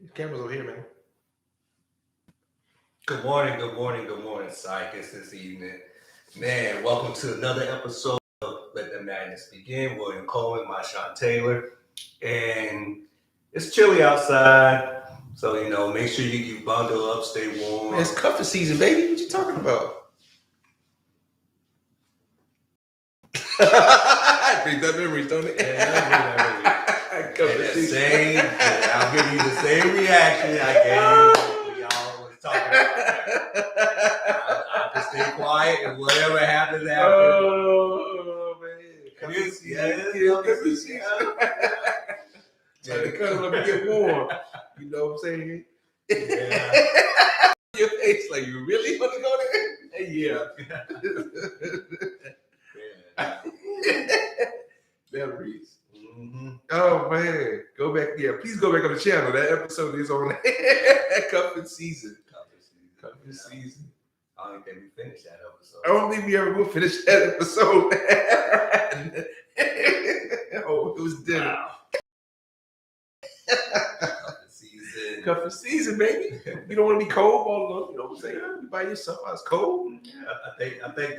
The camera's over here, man. Good morning, Psychics this evening. Man, welcome to another episode of Let the Madness Begin. William Coleman, Marshawn Taylor. And it's chilly outside, so, make sure you bundle up, stay warm. Man, it's cuffing season, baby. What you talking about? Brings that memories, don't it? I'll give you the same reaction I gave when y'all was talking about that. I'll just stay quiet and whatever happens, happens. Oh, man. It is. Trying to cuddle up and get warm. You know what I'm saying? Yeah. Your face like, you really want to go there? Yeah. Memories. Mm-hmm. Oh man, go back. Yeah, please go back on the channel. That episode is on cuffing season. Cuffing season. I don't think we finished that episode. I don't think we ever will finish that episode. Oh, it was dinner. Wow. Cuffing season, baby. You don't want to be cold all alone. You know what I'm saying? You by yourself. I was cold. I think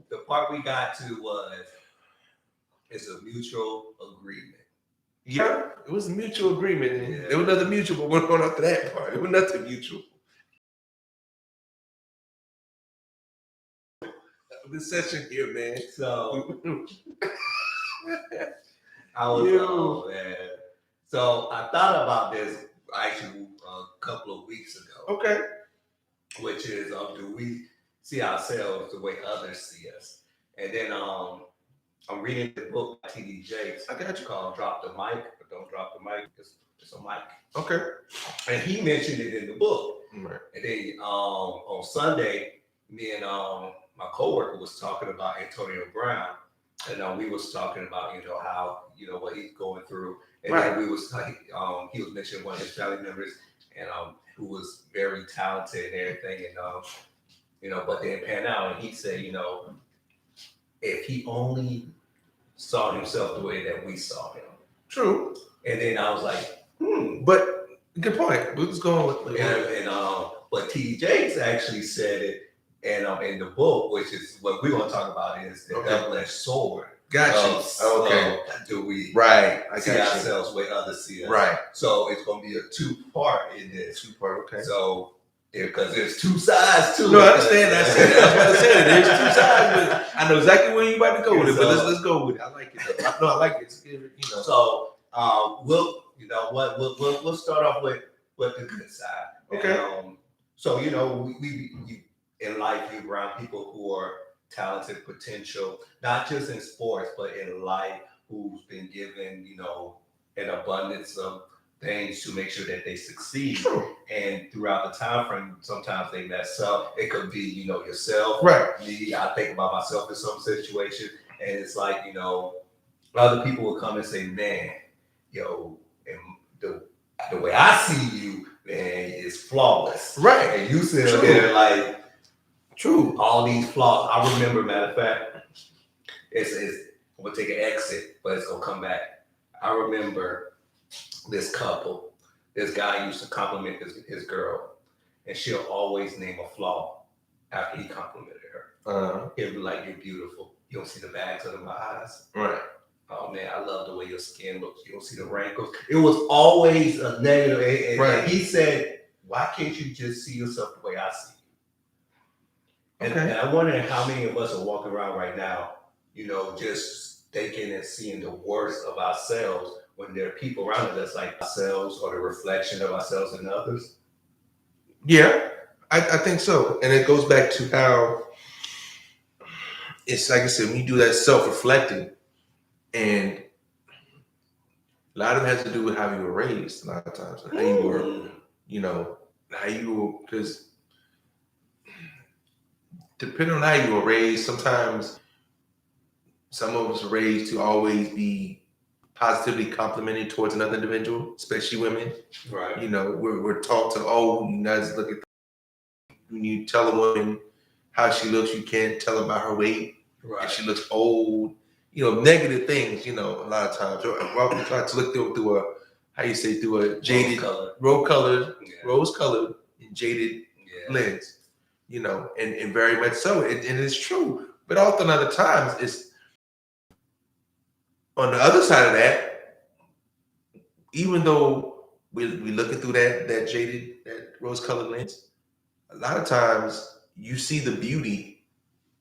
the part we got to was it's a mutual agreement. Yeah, it was a mutual agreement. Yeah. There was nothing mutual, but went on after that part. It was nothing mutual. This session here, man. So I was man. So I thought about this actually a couple of weeks ago. Okay. Which is do we see ourselves the way others see us? And then I'm reading the book by T.D. Jakes. I got you. Called Drop the Mic, but don't drop the mic. It's a mic. Okay. And he mentioned it in the book. Right. And then on Sunday, me and my coworker was talking about Antonio Brown, and we was talking about how what he's going through, and then we was he was mentioning one of his family members, and who was very talented and everything, and but then pan out, and he said if he only saw himself the way that we saw him. True. And then I was like, But good point. We're just going with but T.D. Jakes actually said it, and in the book, which is what we're going to talk about, is the double-edged sword. Gotcha. Okay. Do we I see got ourselves the way others see us? Right. So it's going to be a two-part in this. Two-part. Okay. So because there's two sides to it. No, I understand. I was about to say there's two sides, but I know exactly where you about to go with it. But let's go with it. I like it. I like it. So we'll start off with the good side. Okay. And, so we in life you around people who are talented, potential, not just in sports but in life, who's been given an abundance of things to make sure that they succeed. True. And throughout the time frame, sometimes they mess up. It could be yourself. Right. Me, I think about myself in some situation, and it's like other people will come and say, man, and the way I see you, man, is flawless. Right. And you sit there like, true, all these flaws. I remember, matter of fact, it's I'm gonna take an exit, but it's gonna come back. I remember this couple. This guy used to compliment his girl, and she'll always name a flaw after he complimented her. He'll be like, "You're beautiful. You don't see the bags under my eyes." Right. Oh man, I love the way your skin looks. You don't see the wrinkles. It was always a negative. And he said, "Why can't you just see yourself the way I see you?" And I wonder how many of us are walking around right now, just thinking and seeing the worst of ourselves when there are people around us like ourselves or the reflection of ourselves in others. Yeah, I think so. And it goes back to how it's like I said, when you do that self-reflecting, and a lot of it has to do with how you were raised a lot of times, and how you were, how you were, because depending on how you were raised, sometimes some of us are raised to always be positively complimented towards another individual, especially women. Right. We're taught to, you guys look at when you tell a woman how she looks, you can't tell her about her weight. Right. If she looks old, negative things, a lot of times. Well, we try to look through how you say, through a jaded, Yeah. rose colored and jaded lens, you know, and very much so. And it's true. But often other times it's on the other side of that, even though we're looking through that jaded, that rose colored lens, a lot of times you see the beauty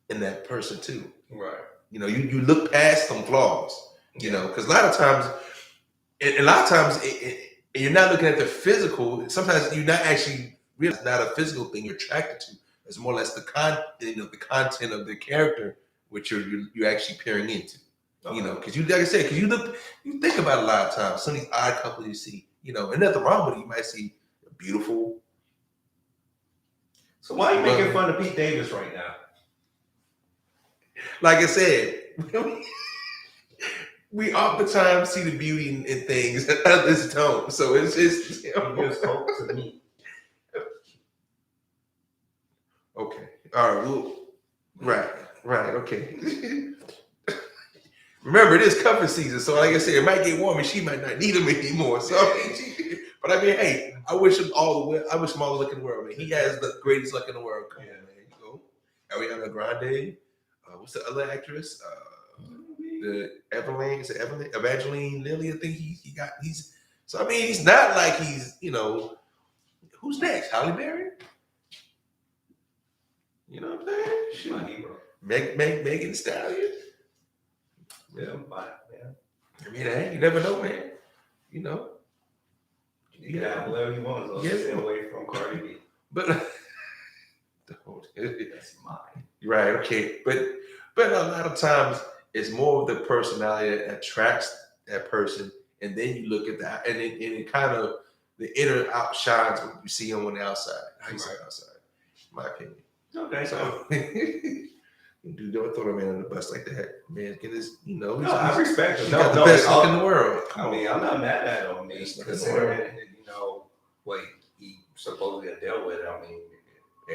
in that person too. Right. You know, you look past some flaws, you know, because a lot of times, you're not looking at the physical. Sometimes you're not actually really, it's not a physical thing you're attracted to. It's more or less the the content of the character, which you're actually peering into. Okay. You know, because you, like I said, because you think about it a lot of times. Some of these odd couples you see, you know, and nothing wrong with it. You might see a beautiful. So why are you making fun of Pete Davis right now? Like I said, we oftentimes see the beauty in things that others don't. So it's just, you know. He gives hope to me. Okay. All right. Well, right. Okay. Remember, it is cuffing season, so like I said, it might get warm, and she might not need him anymore. So, but I mean, hey, I wish him all the luck in the world, man. He has the greatest luck in the world. Come on, man. You know, Ariana Grande. What's the other actress? The Evangeline. Is it Evangeline Lilly? I think he's. So I mean, he's not like he's, you know. Who's next? Halle Berry. You know what I'm saying? She's my hero. Megan Thee Stallion. Yeah, I'm fine, man. I mean, hey, you never know, man. You know. You can have whatever you want, so stay away from Cardi B. But that's mine. Right, okay. But a lot of times it's more of the personality that attracts that person, and then you look at that, and it kind of, the inner outshines what you see on the outside. How you see outside, in my opinion. Okay, so dude, don't throw a man on the bus like that. Man, get his, you know. No, I respect him. He's got the best look in the world. I mean, I'm not mad at him. I mean, considering, you know, what he supposedly dealt with. I mean,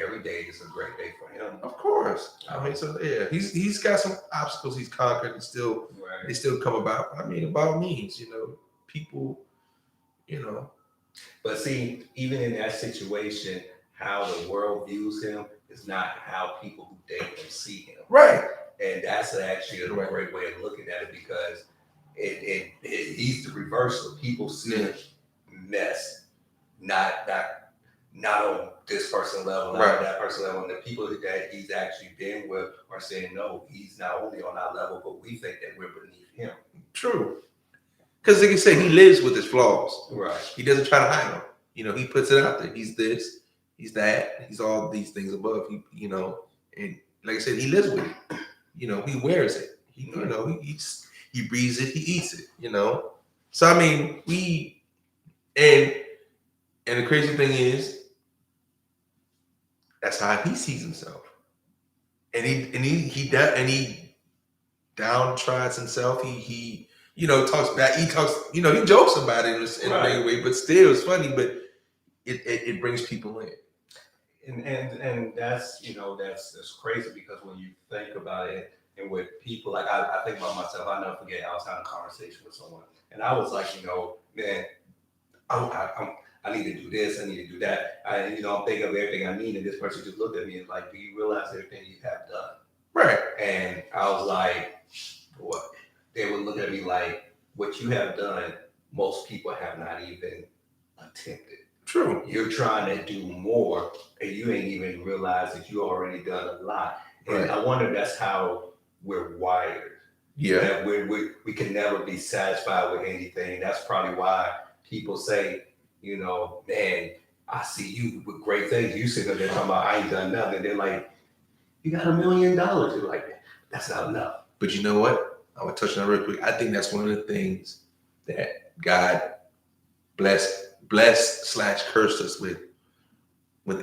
every day is a great day for him. Of course. I mean, so yeah, he's got some obstacles he's conquered, and still they still come about. I mean, by all means, you know, people, you know. But see, even in that situation, how the world views him is not how people who date him see him. Right. And that's actually a great way of looking at it, because he's the reverse of people see mess, not on this person level, not on that person level. And the people that he's actually been with are saying, no, he's not only on our level, but we think that we're beneath him. True. Because like you say, he lives with his flaws. Right. He doesn't try to hide them. You know, he puts it out there. He's this, he's that, he's all these things above. He, you know, and like I said, he lives with it. You know, he wears it. He, you know, he eats, he breathes it, he eats it. You know, so I mean, and the crazy thing is, that's how he sees himself, and he downtrods himself. He you know, talks back. He talks, you know, he jokes about it in a big way, but still, it's funny. But it brings people in. And that's, you know, that's crazy, because when you think about it, and with people, like I think about myself, I never forget, I was having a conversation with someone, and I was like, you know, man, I need to do this, I need to do that. I'm thinking of everything I need, and this person just looked at me and like, do you realize everything you have done? Right. And I was like, what? They would look at me like, what you have done, most people have not even attempted. True. You're trying to do more, and you ain't even realized that you already done a lot. And I wonder if that's how we're wired. Yeah. That we can never be satisfied with anything. That's probably why people say, you know, man, I see you with great things. You sit there talking about, I ain't done nothing. They're like, you got $1 million. You're like, that's not enough. But you know what? I would touch on that real quick. I think that's one of the things that God blessed / cursed us with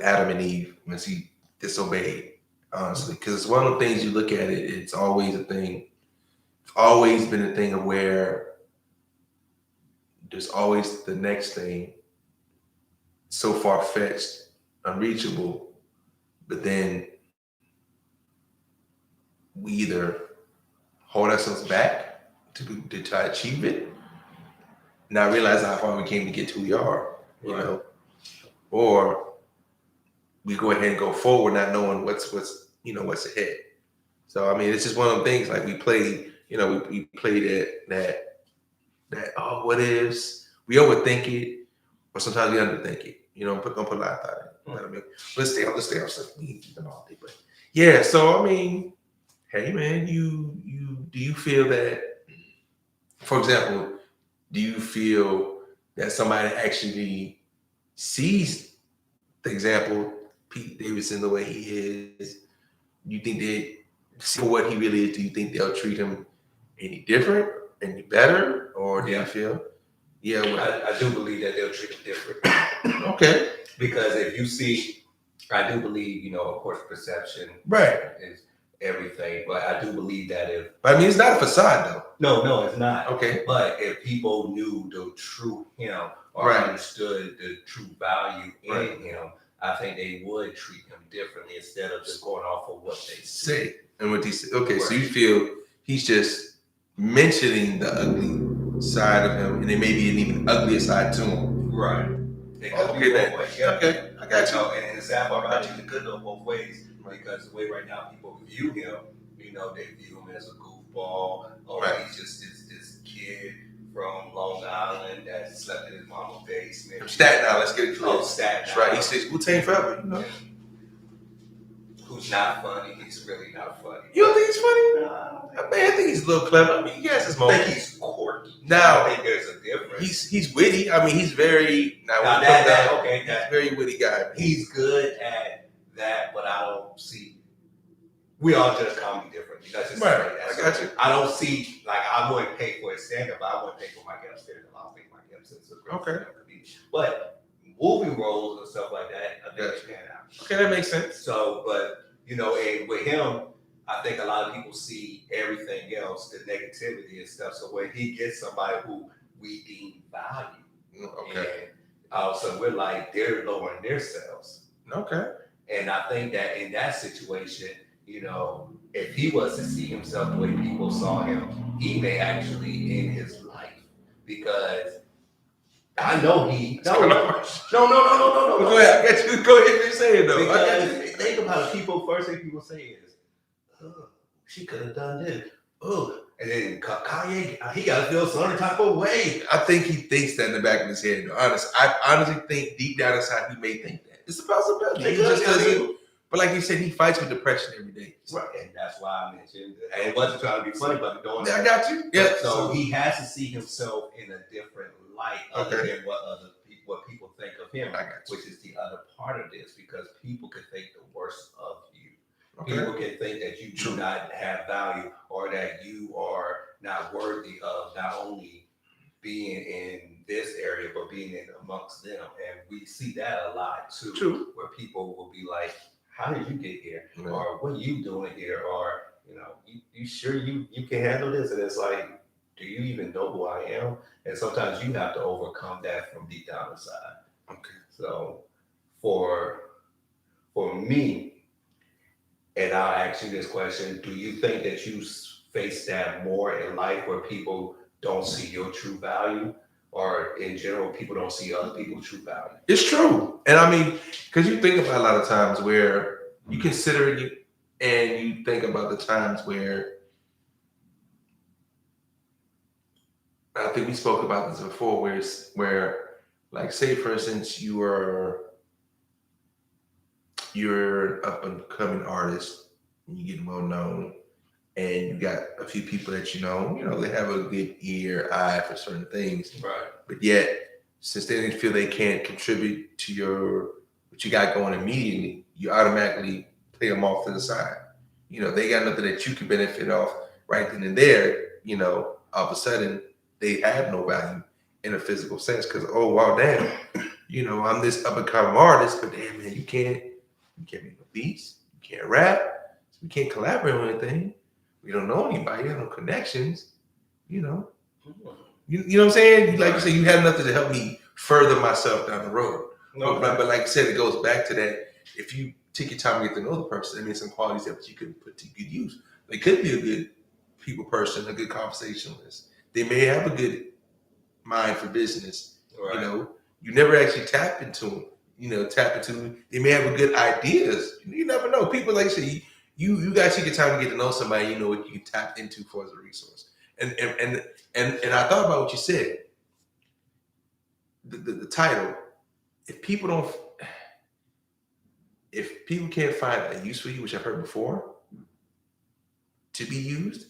Adam and Eve when he disobeyed, honestly. Because it's one of the things you look at it, it's always a thing. It's always been a thing of where there's always the next thing, so far-fetched, unreachable, but then we either hold ourselves back to achieve it, not realizing how far we came to get to who we are, you Right. know, or we go ahead and go forward not knowing what's what's ahead. So I mean, it's just one of them things. Like we played, we played that what ifs. We overthink it, or sometimes we underthink it. Don't put a lot of thought in it. You know what I mean? Let's stay on stuff. We ain't keeping all day, but yeah. So I mean, hey man, you do you feel that, for example, do you feel that somebody actually sees the example Pete Davidson the way he is? You think they see for what he really is? Do you think they'll treat him any different, any better, or do you feel? Yeah, I do believe that they'll treat him different. Okay. Because if you see, I do believe, of course, perception Right. is everything. But I do believe that if... But I mean, it's not a facade, though. No, it's not. Okay. But if people knew the true him or understood the true value in him, I think they would treat him differently instead of just going off of what they say. And what he said. Okay, so you feel he's just mentioning the ugly side of him, and there may be an even uglier side to him. Right. Okay, then. Okay, I got you. And the sad part about you, it could go both ways, because the way right now people view him, they view him as a goofball, or he's just this kid from Long Island that slept in his mama's basement. From Staten Island, let's get it clear. Oh, Staten Island. That's right. He says Wu-Tang forever, Who's not funny? He's really not funny. You don't think he's funny? No. I think he's a little clever. I mean, he has his moments. I think he's quirky. Now, I think there's a difference. He's witty. I mean, he's very he's a very witty guy. He's good at that, but I don't see. We all judge comedy differently. That's just right. I got you. I don't see, like, I wouldn't pay for a stand-up, but I wouldn't pay for Mike Epstein. I don't think Mike Epstein's a great stand-up comedian. But movie roles and stuff like that, I think they pan out. Okay, that makes sense. So, but and with him, I think a lot of people see everything else, the negativity and stuff. So when he gets somebody who we deem value, and all of a sudden we're like, they're lowering themselves. Okay. And I think that in that situation, if he was to see himself the way people saw him, he may actually end his life, because I know he. No. Go ahead. I got you. Go ahead and say it though. Because think about it. First thing people say is, "Oh, she could have done this." Oh, and then Kanye, he got to feel some type of way. I think he thinks that in the back of his head. I honestly think deep down inside he may think that it's a possibility. He just doesn't. But like you said, he fights with depression every day. Right, and that's why I mentioned it. And it wasn't trying to be funny, but doing I got you. Yeah. So he has to see himself in a different light, other than what people think of him, which is the other part of this, because people can think the worst of you. People can think that you do not have value, or that you are not worthy of not only being in this area, but being in amongst them. And we see that a lot too, where people will be like, how did you get here? Or what are you doing here? Or, you sure you can handle this? And it's like, do you even know who I am? And sometimes you have to overcome that from deep down inside. Okay. So for me, and I'll ask you this question, do you think that you face that more in life, where people don't see your true value? Or in general, people don't see other people's true value? It's true. And I mean, because you think about a lot of times where you consider it, and you think about the times where, I think we spoke about this before, where like, say for instance, you're up and coming artist, and you're getting well known, and you got a few people that they have a good eye for certain things. Right. But yet, since they didn't feel they can't contribute to what you got going immediately, you automatically play them off to the side. They got nothing that you can benefit off right then and there. All of a sudden, they have no value in a physical sense, because, oh, wow, damn, I'm this up and coming artist, but damn, man, you can't make no beats, you can't rap, so we can't collaborate on anything. We don't know anybody, you have no connections, You know what I'm saying? Like you say, you have nothing to help me further myself down the road. No, but like I said, it goes back to that. If you take your time to get to know the person, that means some qualities that you can put to good use. They could be a good people person, a good conversationalist. They may have a good mind for business. Right. You know, you never actually tap into them. You know, they may have good ideas. You never know. People, like I say, you guys take your time to get to know somebody. You know what you can tap into for as a resource. And I thought about what you said. The title. If people can't find a use for you, which I've heard before, to be used,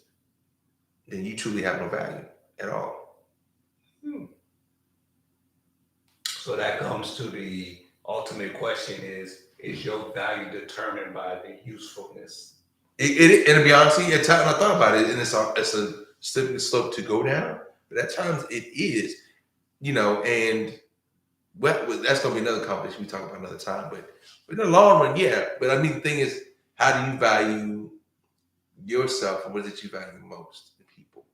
then you truly have no value at all. So that comes to the ultimate question: is your value determined by the usefulness? And to be honest, at times I thought about it, and it's a slippery slope to go down. But at times it is, you know, and that's going to be another conversation we talk about another time. But in the long run, yeah. But I mean, the thing is, how do you value yourself, and what is it you value most in people?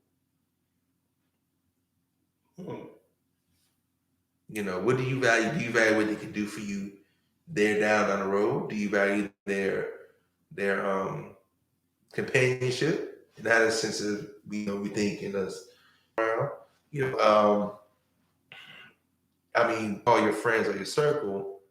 You know, what do you value? Do you value what they can do for you there down the road? Do you value their companionship? And that is sense of we think in us. You know, I mean, all your friends or your circle,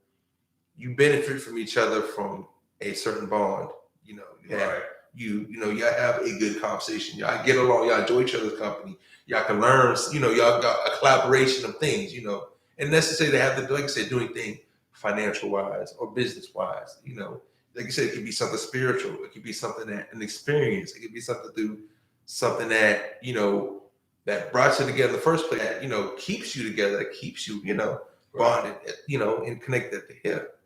you benefit from each other from a certain bond. You know, right. Y'all have a good conversation. Y'all get along. Y'all enjoy each other's company. Y'all can learn. You know, y'all got a collaboration of things. You know, and necessarily they have to, like I said, doing things financial wise or business wise. You know, like you said, it could be something spiritual. It could be something that an experience. It could be something that that brought you together in the first place. That keeps you together. That keeps you bonded. And connected at the hip.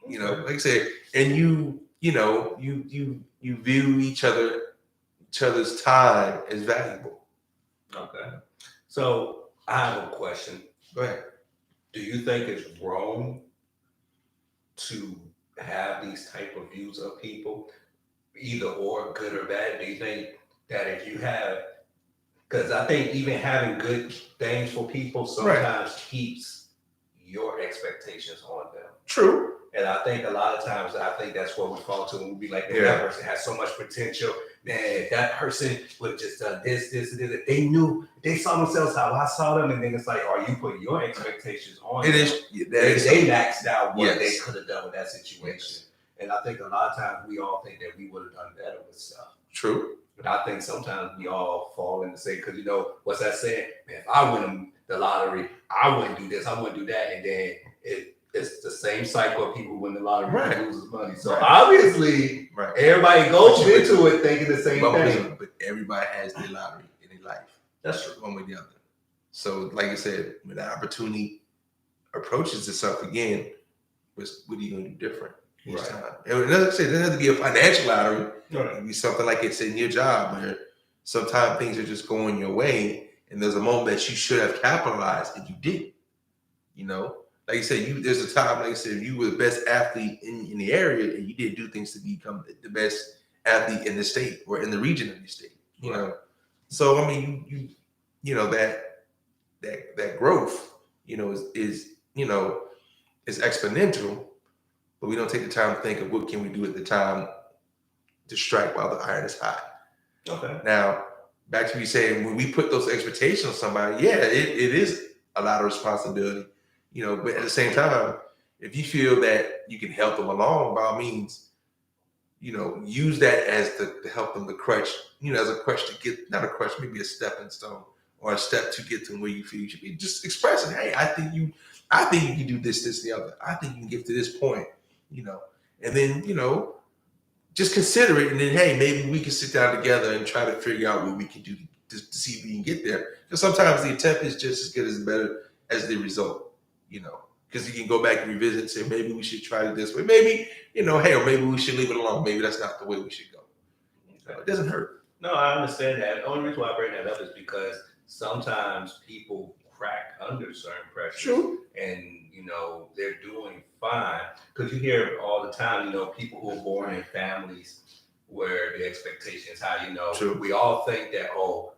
You know, like I said, and you view each other's time as valuable. Okay. So I have a question. Go ahead. Do you think it's wrong to have these type of views of people, either or, good or bad? Do you think that if you have, because I think even having good things for people sometimes keeps your expectations on them. True. And I think a lot of times, that's what we fall to when we be like, that person has so much potential. Man, if that person would have just done this, they saw themselves how I saw them. And then it's like, are you putting your expectations on them? They maxed out what they could have done with that situation. Yes. And I think a lot of times we all think that we would have done better with stuff. True. But I think sometimes we all fall in the same, because what's that saying? Man, if I win the lottery, I wouldn't do this, I wouldn't do that. And then it's the same cycle of people win the lottery and loses money. So obviously, everybody goes into it thinking the same thing. But everybody has their lottery in their life. That's true. One way or the other. So, like I said, when the opportunity approaches itself again, what are you going to do different each time? And like I said, it doesn't have to be a financial lottery. It can be something like it's in your job where sometimes things are just going your way, and there's a moment that you should have capitalized and you didn't. Like you said, there's a time, like I said, you were the best athlete in the area, and you didn't do things to become the best athlete in the state or in the region of the state. You know, so I mean, that growth, is exponential, but we don't take the time to think of what can we do at the time to strike while the iron is hot. Okay. Now, back to you saying when we put those expectations on somebody, it is a lot of responsibility. But at the same time, if you feel that you can help them along, by all means, use that as to help them to crutch, as a crutch to get, not a crutch, maybe a stepping stone or a step to get to where you feel you should be. Just expressing, hey, I think you can do this, the other. I think you can get to this point, and then, just consider it. And then, hey, maybe we can sit down together and try to figure out what we can do to see if we can get there. Because sometimes the attempt is just as good as better as the result. Because you can go back and revisit and say, maybe we should try it this way. Maybe, or maybe we should leave it alone. Maybe that's not the way we should go. It doesn't hurt. No, I understand that. The only reason why I bring that up is because sometimes people crack under certain pressure. True. And, they're doing fine. Because you hear all the time, people who are born in families where the expectation is high, True. We all think that,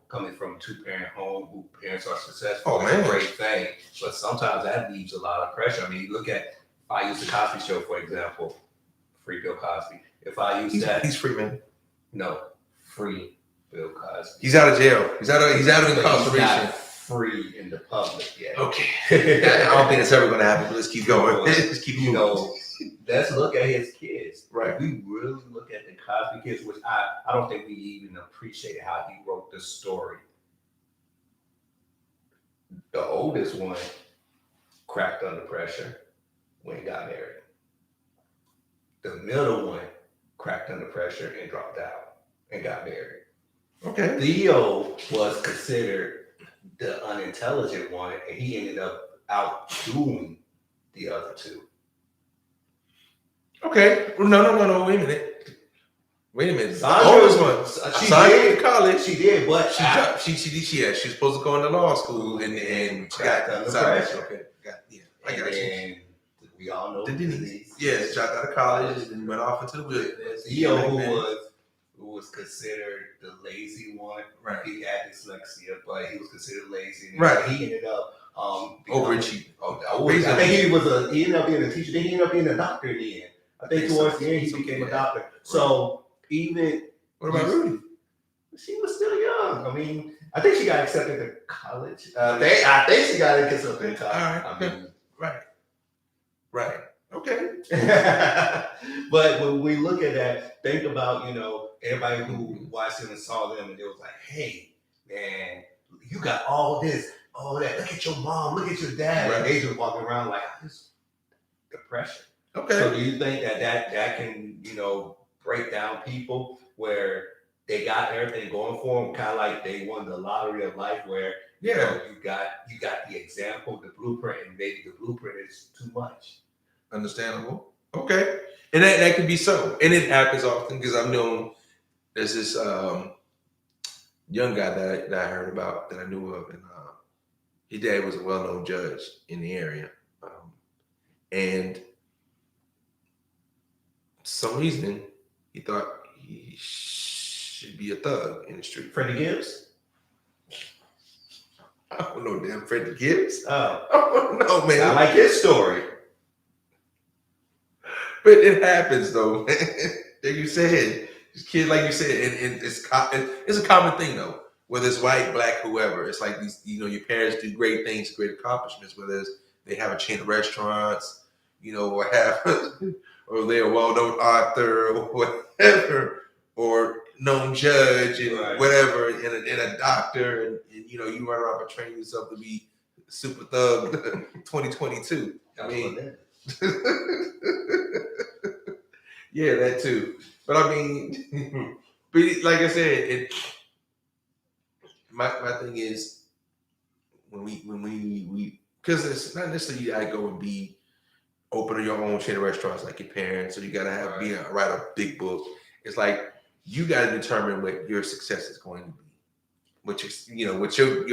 coming from a two-parent home who parents are successful, it's a great thing. But sometimes that leaves a lot of pressure. I mean, look at, if I use the Cosby Show, for example, free Bill Cosby. If I use he's free, man. No, free Bill Cosby. He's out of jail. He's out of incarceration. free in the public yet. Okay. I don't think it's ever going to happen, but let's keep going. Let's keep You moving. know, let's look at his kids. Right. We really look at the Cosby kids, which I don't think we even appreciated how he wrote the story. The oldest one cracked under pressure when he got married. The middle one cracked under pressure and dropped out and got married. Okay. Theo was considered the unintelligent one, and he ended up outdoing the other two. Okay. No. Wait a minute. The Sandra oldest one. She Sandra did in college. She did, but She dropped. She was supposed to go into law school, and she got under sidetracked. pressure. Okay. I And got you. then we all know Denise. Yeah, dropped out of college and went off into the wilderness. Theo, who was considered the lazy one. Right. He had dyslexia, but he was considered lazy. And Right. He ended up overachieving. I think he ended up being a teacher. Then he ended up being a doctor in the end. I think towards the end he became a doctor. So even what about Rudy? She was still young. I mean, I think she got accepted to college. I think she got accepted to college. All right. Right. Okay. But when we look at that, think about, everybody who watched them and saw them and they was like, hey, man, you got all this, all that. Look at your mom, look at your dad. Right. And they just walking around like, this depression. Okay. So do you think that can, break down people where they got everything going for them, kind of like they won the lottery of life where you got the example, the blueprint, and maybe the blueprint is too much. Understandable. Okay. And that could be so. And it happens often because I've known there's this young guy that I heard about that I knew of, and his dad was a well-known judge in the area. And for some reason he thought he should be a thug in the street. Freddie Gibbs? I don't know, damn Freddie Gibbs. Oh. I don't know, man. I like his story. But it happens though. Like you said, this kid, like you said, and it's a common thing though. Whether it's white, black, whoever, it's like these. Your parents do great things, great accomplishments. Whether it's they have a chain of restaurants, or or they're a well-known author or whatever, or known judge and right. whatever, and a doctor, and you run around and train yourself to be super thug 2022. I mean. Yeah, that too. But I mean, but like I said, my thing is when we because it's not necessarily you gotta go and be open your own chain of restaurants like your parents, or you gotta write a big book. It's like you gotta determine what your success is going to be. What what your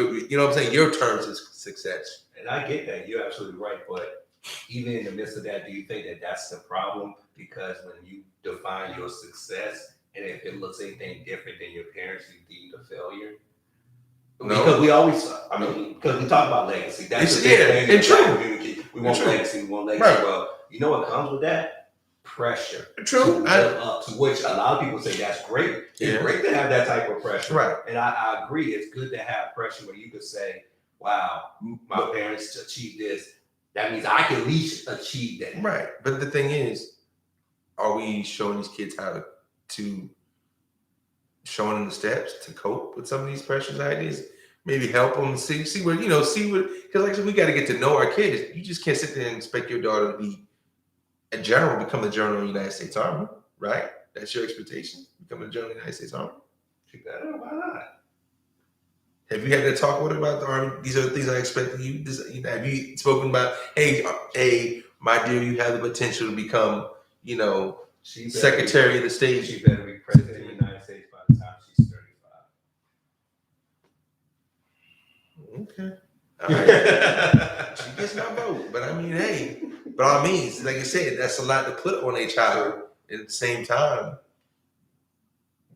I'm saying, your terms of success. And I get that, you're absolutely right, but even in the midst of that, do you think that that's the problem? Because when you define your success, and if it looks anything different than your parents, you deem a failure? No. Because because we talk about legacy. That's the thing. And true. We want legacy. We want legacy. Right. Well, you know what comes with that? Pressure. True. To live up to which a lot of people say that's great. It's great to have that type of pressure. Right. And I agree. It's good to have pressure where you could say, wow, my parents achieved this. That means I can at least achieve that. Right. But the thing is, are we showing these kids how to showing them the steps to cope with some of these pressures ideas? Maybe help them see what because like I said, we got to get to know our kids. You just can't sit there and expect your daughter to be a general, become a general in the United States Army, right? That's your expectation, become a general in the United States Army. Why not? Have you had that talk with her about the Army? These are the things I expect of you. Have you spoken about, hey, my dear, you have the potential to become, Secretary of the State. She better be president of the United States by the time she's 35. Okay. All right. She gets my vote. But I mean, hey, by all means, like I said, that's a lot to put on a child. At the same time,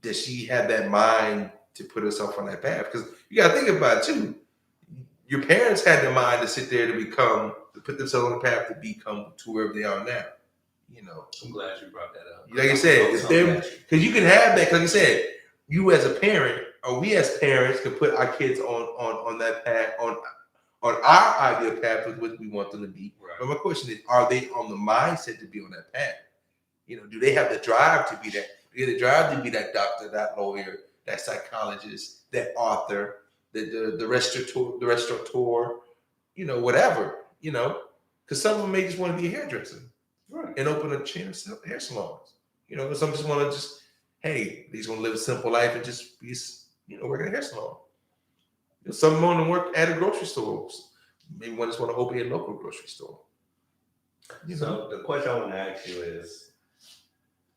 does she have that mind to put herself on that path? Because you got to think about it too. Your parents had the mind to sit there to put themselves on the path to become to wherever they are now. I'm glad you brought that up. Like I said, because you can have that. Like I said, you as a parent, or we as parents can put our kids on that path, on our ideal path with what we want them to be. Right. But my question is, are they on the mindset to be on that path? Do they have the drive to be that? Do they have the drive to be that doctor, that lawyer, that psychologist, that author, the restaurateur, whatever, because some of them may just want to be a hairdresser, right, and open a chain of hair salons. Some just want to just, hey, they just want to live a simple life and just be, work at a hair salon. Some want to work at a grocery store. Maybe one just want to open a local grocery store. So the question I want to ask you is,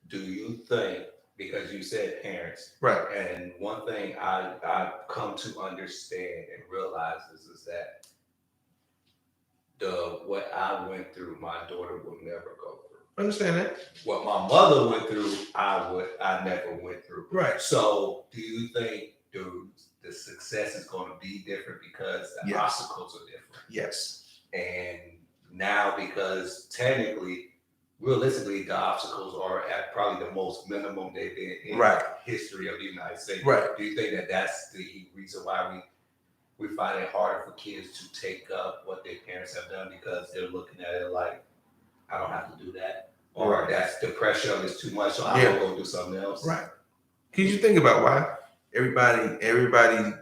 do you think, because you said parents, right? And one thing I've come to understand and realize is that what I went through, my daughter will never go through. Understand that? What my mother went through, I never went through. Right. So do you think the success is going to be different because the obstacles are different? Yes. And now, because technically, realistically, the obstacles are at probably the most minimum they've been in history of the United States. Right. Do you think that that's the reason why we find it harder for kids to take up what their parents have done because they're looking at it like, I don't have to do that, or that's the pressure of it's too much, so I'm gonna go do something else. Right. Can you think about why everybody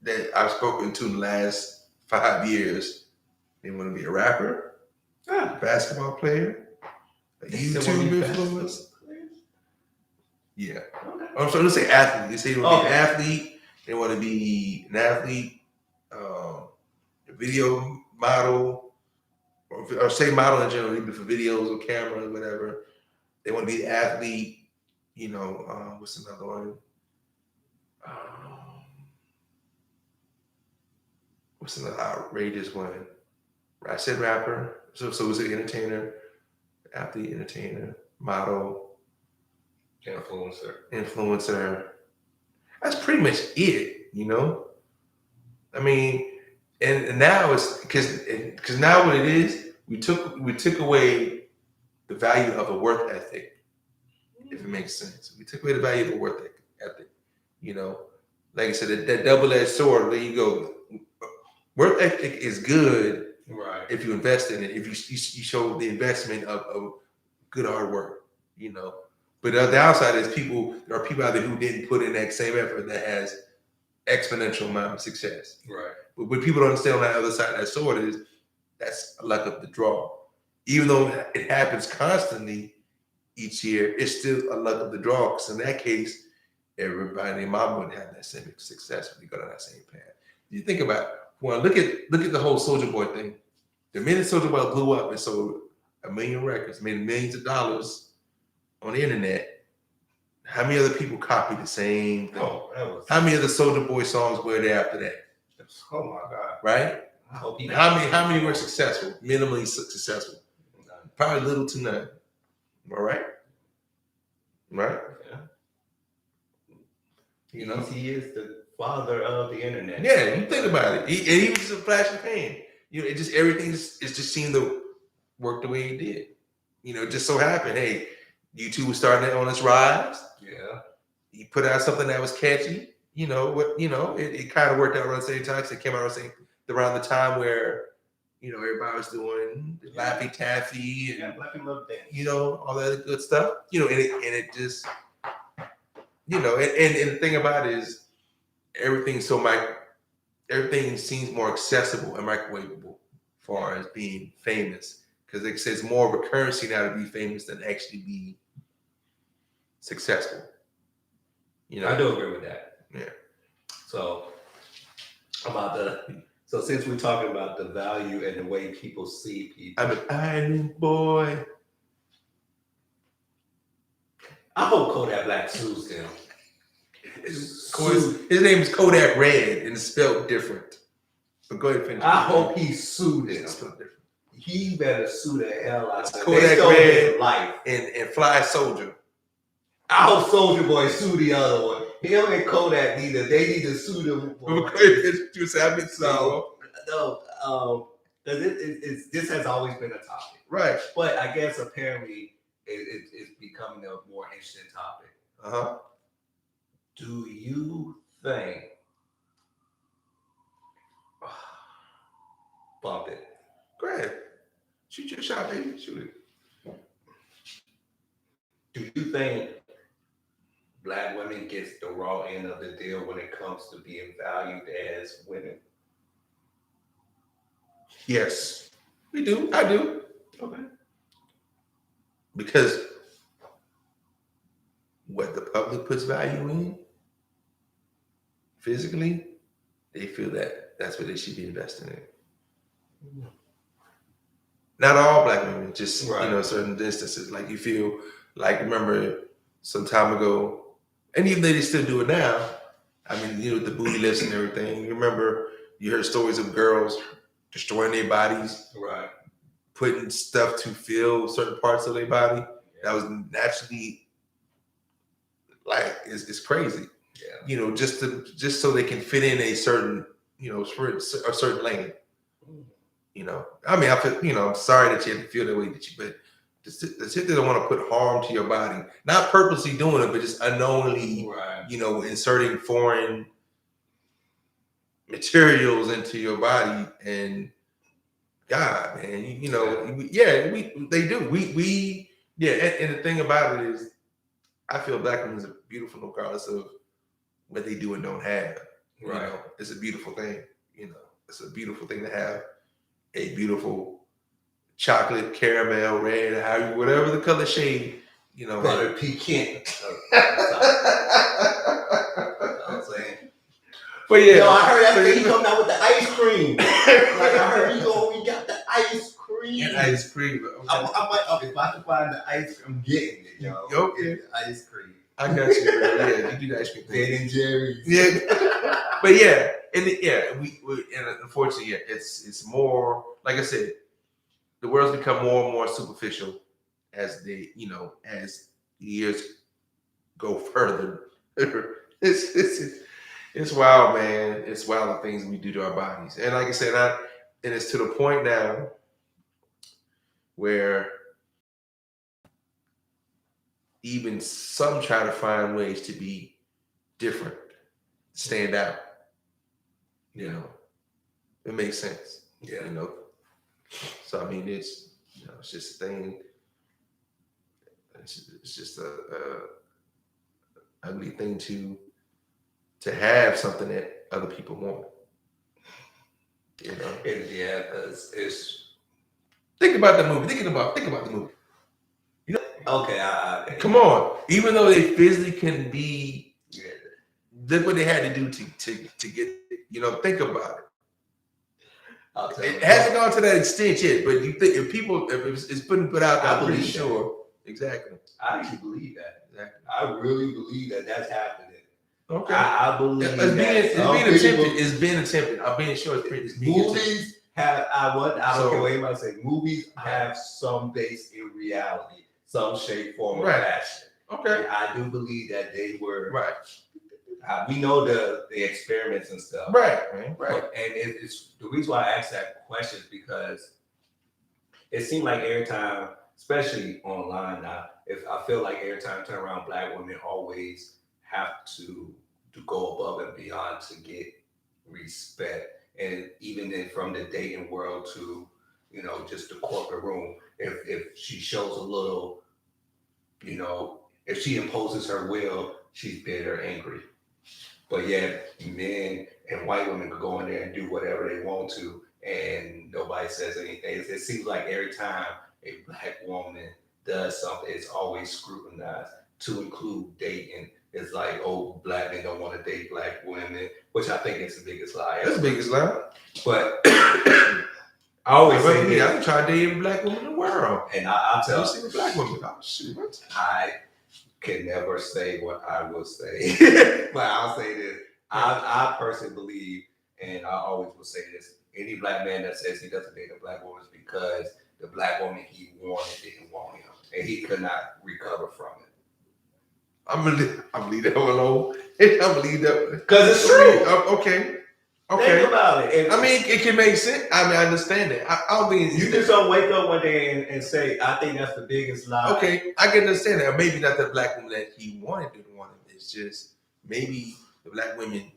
that I've spoken to in the last 5 years, they want to be a rapper, a basketball player, a YouTube influencer? Yeah. Okay. I'm sorry, let's say athlete. They say they want to be an athlete. They want to be an athlete, a video model, or say model in general, even for videos or cameras, whatever. They want to be an athlete. What's another one? What's another outrageous one? I said rapper. So was it entertainer, athlete, entertainer, model, influencer. That's pretty much it, I mean, and now it's because now what it is, we took away the value of a work ethic, if it makes sense. We took away the value of a work ethic. Like I said, that double-edged sword. There you go. Work ethic is good, right? If you invest in it, if you show the investment of good hard work, But the downside is there are people out there who didn't put in that same effort that has exponential amount of success. Right. But what people don't understand on that other side of that sword is that's a luck of the draw. Even though it happens constantly each year, it's still a luck of the draw. Because in that case, everybody and their mom wouldn't have that same success when you go down that same path. You think about it. Well, look at the whole Soulja Boy thing. The minute Soulja Boy blew up and sold 1 million records, made millions of dollars on the internet, how many other people copied the same thing? How many other Soulja Boy songs were there after that? Oh my God! Right? I hope how many were successful? Minimally successful? None. Probably little to none. All right? Right? Yeah. He is the father of the internet. Yeah, you think about it. He was just a flash in the pan. It just everything is just seemed to work the way he did. It just so happened, hey, YouTube was starting on its rise. Yeah. He put out something that was catchy. It kind of worked out around the same time. Because it came out around the time where, everybody was doing Laffy Taffy and Black people love dance. All that good stuff. And it just, and the thing about it is everything seems more accessible and microwavable as far as being famous. Because like I said, it's more of a currency now to be famous than actually be successful. I do agree with that. Yeah. So since we're talking about the value and the way people see people, I'm an island boy. I hope Kodak Black sues them. His name is Kodak Red and it's spelled different. But go ahead and finish. I hope he sued them. It's spelled different. He better sue the hell out of them. Kodak Red life. And Fly Soldier. I hope Soulja Boy sue the other one. Him and Kodak they need to sue them. This has always been a topic. Right. But I guess apparently it's becoming a more interesting topic. Uh-huh. Do you think, bump it. Go ahead. Shoot your shot, baby. Shoot it. Do you think Black women gets the raw end of the deal when it comes to being valued as women? Yes, we do. I do. Okay. Because what the public puts value in physically, they feel that that's what they should be investing in. Not all Black women, just Right. certain instances. Like you feel like, remember some time ago, and even though they still do it now. I mean, with the booty lifts and everything. You remember you heard stories of girls destroying their bodies, Right. putting stuff to fill certain parts of their body that was naturally, like, it's crazy. Yeah. Just so they can fit in a certain, a certain lane. I mean, I feel, I'm sorry that you had to feel that way, but the shit that don't want to put harm to your body, not purposely doing it, but just unknowingly, Right. Inserting foreign materials into your body, and God, man, they do. And the thing about it is, I feel Black women are beautiful regardless of what they do and don't have. Right. It's a beautiful thing. It's a beautiful thing to have a beautiful chocolate, caramel, red, whatever the color shade, Butter pecan. I'm saying. But yeah, Yo, I heard that he coming out with the ice cream. Like I heard we got the ice cream. Ice cream. Okay. I might, if I can find the ice cream, I'm getting it, yo. Okay. The ice cream. I got you, bro. Yeah, you do the ice cream thing. Ben and Jerry's. Yeah. But yeah, and unfortunately, it's more, like I said, the world's become more and more superficial as as years go further. It's wild, man. It's wild the things we do to our bodies. And like I said, and it's to the point now where even some try to find ways to be different, stand out. It makes sense. Yeah. So I mean, it's just a thing. It's just a ugly thing to have something that other people want. And yeah, it's. Think about the movie. Think about the movie. Okay. Come on. Even though they physically can be, Yeah. look what they had to do to get. Think about it. It hasn't gone to that extent yet, but you think if it's put out there, I'm pretty sure. Exactly. I actually believe that. Exactly. I really believe that's happening. Okay. I believe it's being attempted. I'm being sure it's being attempted. Movies have I don't care what anybody say. Movies have some base in reality, some shape, form, or fashion. Okay. And I do believe that they were right. We know the experiments and stuff. Right. And it's the reason why I asked that question is because it seemed like every time, especially online now, if I feel like every time I turn around, Black women always have to go above and beyond to get respect. And even then from the dating world to, just the corporate room, if she shows a little, if she imposes her will, she's bitter, angry. But yet men and white women could go in there and do whatever they want to, and nobody says anything. It seems like every time a Black woman does something, it's always scrutinized, to include dating. It's like, oh, Black men don't want to date Black women, which I think is the biggest lie. That's the biggest lie. But I always say this. I'm trying to date every Black woman in the world. And I'll tell you, see Black woman. Oh, shoot. I can never say what I will say. But I'll say this. I personally believe, and I always will say this, any Black man that says he doesn't date a Black woman is because the Black woman he wanted didn't want him. And he could not recover from it. I'm gonna leave that one alone. I'm gonna leave that because it's true. Okay. Think about it. I mean, it can make sense. I mean, I understand that. I don't think you just don't wake up one day and say, "I think that's the biggest lie." Okay, I can understand that. Maybe not the Black woman that he wanted didn't want him. It's just maybe the black women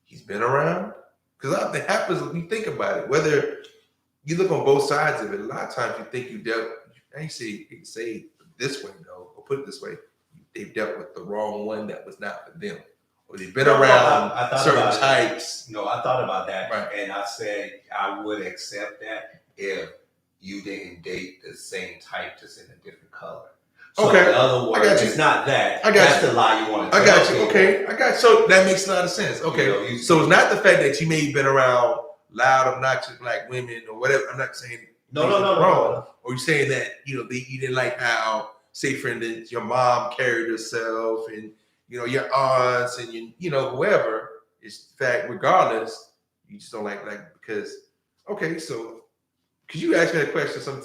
he's been around. Because a lot of things happens when you think about it. Whether you look on both sides of it, a lot of times you think you dealt. I ain't say you can say it this way though, or put it this way: they've dealt with the wrong one that was not for them, or they've been around certain types. No, I thought about that, right. And I said I would accept that if you didn't date the same type, just in a different color. So okay. in other words, it's not that. I got That's you. the lie you want to tell. I got you. Okay, I got you. So that makes a lot of sense. Okay, so it's not the fact that you may have been around loud, obnoxious black women or whatever. I'm not saying no. Or you saying that you didn't like how, say for instance, your mom carried herself, and your aunts and whoever. It's the fact, regardless, you just don't like because. Okay, so because you asked me that question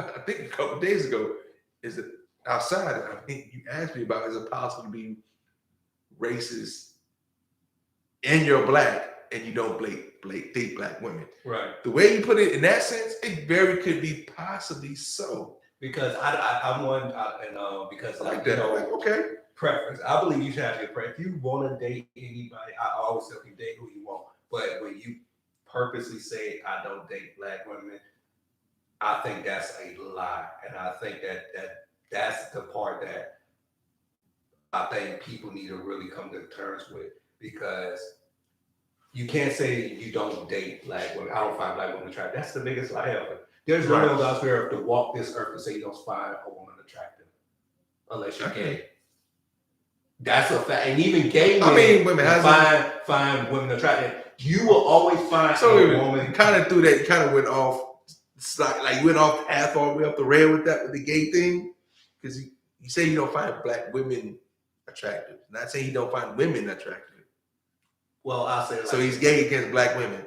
I think a couple of days ago, is it outside? I think you asked me about, is it possible to be racist and you're black and you don't date black women? Right. The way you put it in that sense, it very could be possibly so. Because I'm one, because I like that. Okay. Preference. I believe you should have your preference. If you want to date anybody, I always tell you date who you want. But when you purposely say I don't date black women, I think that's a lie, and I think that's the part that I think people need to really come to terms with, because you can't say you don't date black women. I don't find black women attractive. That's the biggest lie ever. There's no one else here to walk this earth and say you don't find a woman attractive unless you're gay. That's a fact. And even gay women find women attractive. You will always find a woman. You kind of threw that. You kind of went off. Like you went off path all the way up the rail with the gay thing, because you say you don't find black women attractive. Not saying you don't find women attractive. Well, I'll say so he's gay against black women.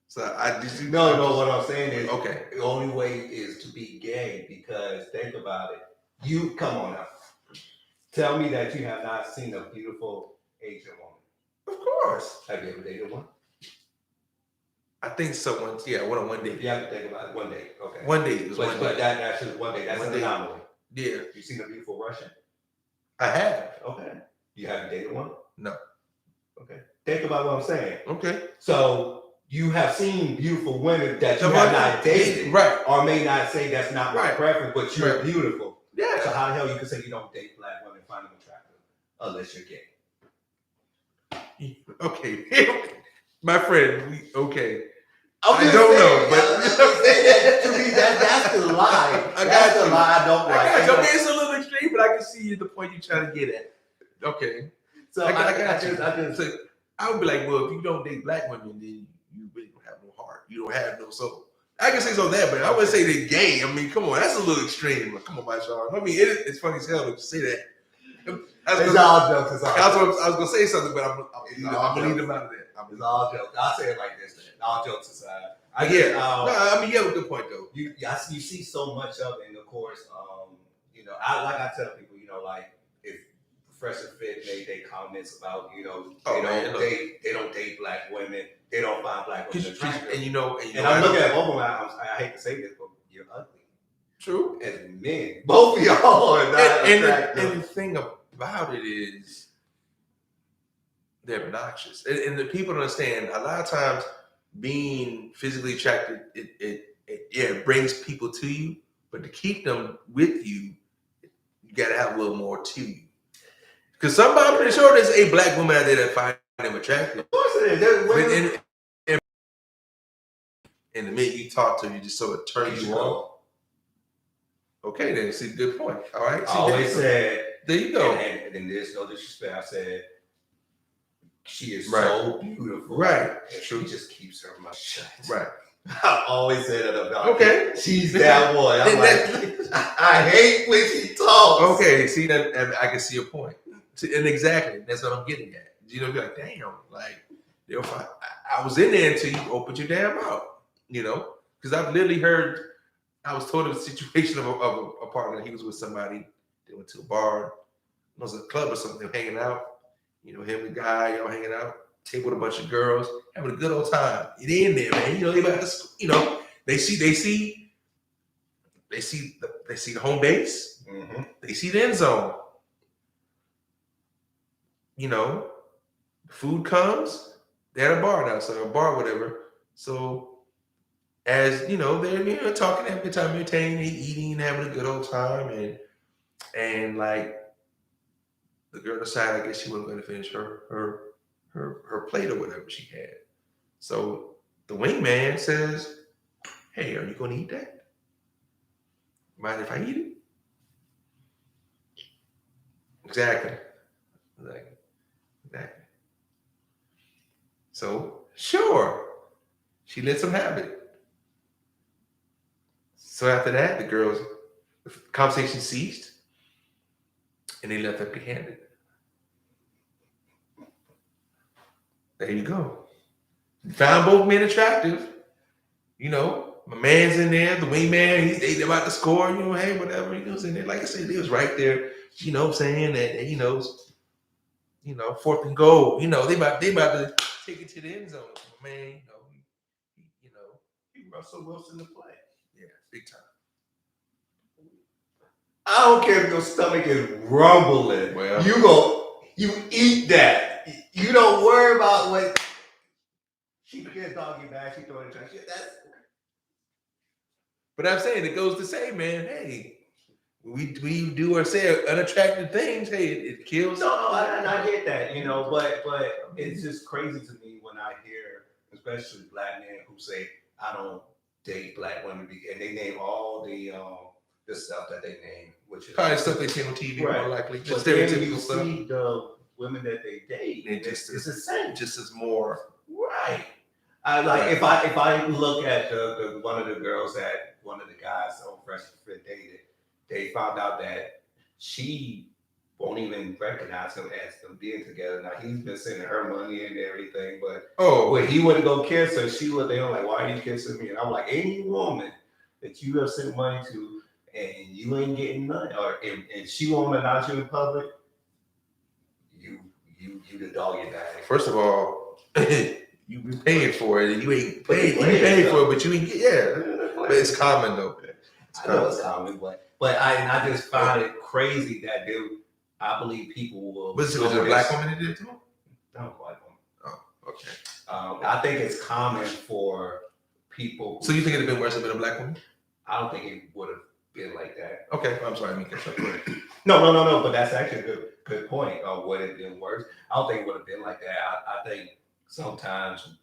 So I just no. What I'm saying is, okay, the only way is to be gay, because think about it. You come on now. Tell me that you have not seen a beautiful Asian woman. Of course. Have you ever dated one? I think someone, went on one date. You have to think about it. One date. Okay. One date. It was one date. But that's just one day. That's one an anomaly. Yeah. You seen a beautiful Russian? I have. Okay. You haven't dated one? No. Okay. Think about what I'm saying. Okay. So you have seen beautiful women that you have not dated. Right. Or may not say that's not my preference, but you're beautiful. Yeah. So how the hell you can say you don't date black women and find them attractive unless you're gay? Okay. My friend, okay. I don't know, but to me, that's the lie. That's the lie I don't like. I mean, it's a little extreme, but I can see the point you're trying to get at. Okay. So I would be like, well, if you don't date black women, then you really don't have no heart. You don't have no soul. I can say so that, but I wouldn't say they're gay. I mean, come on, that's a little extreme. Come on, my Sean. I mean, it's funny as hell when you say that. It's all jokes. I was gonna say something, but I'm gonna leave them out of that. It's all jokes. I'll say it like this, man. All jokes aside. I you have a good point though. You see so much of it, and of course, I tell people, like if Fresh and Fit made their comments about, they don't date black women, they don't find black women attractive, and I'm looking at both of them. I hate to say this, but you're ugly. True. As men, both of y'all are not attractive. And the thing about it is, they're obnoxious, and the people don't understand. A lot of times, being physically attracted, it brings people to you, but to keep them with you, you got to have a little more to you. Because I'm pretty sure there's a black woman out there that find them attractive. Of course it is. And the minute you talk to them, you just sort of turn you on. Okay, then. See, good point. All right. I always said, there you go. And there's no disrespect. I said, she is so beautiful. Right. And she just keeps her mouth shut. Right. I always say that about her. She's that boy. I'm like, I hate when she talks. Okay, see that I can see your point. And exactly, that's what I'm getting at. You're like, damn, like, I was in there until you opened your damn mouth, because I've literally heard, I was told of a situation of a partner. He was with somebody, they went to a bar, it was a club or something, hanging out, him and the guy, hanging out, table with a bunch of girls, having a good old time. They in there, man. They about to, they see the home base, mm-hmm. They see the end zone, Food comes. They had a bar now, so a bar, whatever. So as they're talking, having a good time, entertaining, eating, having a good old time, and like the girl decided, I guess she wasn't going to finish her plate or whatever she had. So the wingman says, "Hey, are you going to eat that? Mind if I eat it?" Exactly. Exactly. So sure, she lets him have it. So after that, the conversation ceased, and they left empty-handed. There you go. Found both men attractive. My man's in there, the wingman, they about to score, hey, whatever, he was in there. Like I said, he was right there, saying that, fourth and goal, they about to take it to the end zone. My man, he Russell Wilson to play. Yeah, big time. I don't care if your stomach is rumbling. Well, you eat that. You don't worry about what she gets doggy bag, she throw it in the trash. But I'm saying it goes to say, man, hey, we do or say unattractive things. Hey, it kills. No, I get that, but it's just crazy to me when I hear, especially black men who say, "I don't date black women," and they name all the stuff that they name, which is probably stuff they see on TV, right. more likely. Just stereotypical stuff. See the women that they date, it's the same. Just as more right. I like if I look at the one of the girls that one of the guys on Fresh Fit dated, they found out that she won't even recognize him as them being together. Now he's been sending her money and everything, but when he wouldn't go kiss her, she looked at him like, "Why are you kissing me?" And I'm like, any woman that you have sent money to and you ain't getting none, and she won't announce you in public, you the dog you bag. First of all, you be paying for it, and you ain't paying. You paying for it, but you ain't. But it's common though. I know it's common, but I just find it crazy that I believe people will. Was it a black woman that did it to him? No, black woman. Oh, okay. I think it's common for people. So you think it'd have been worse if it been a black woman? I don't think it would have been like that. Okay, I'm sorry, I mean, No. But that's actually a good point. Would it have been worse? I don't think it would have been like that. I think sometimes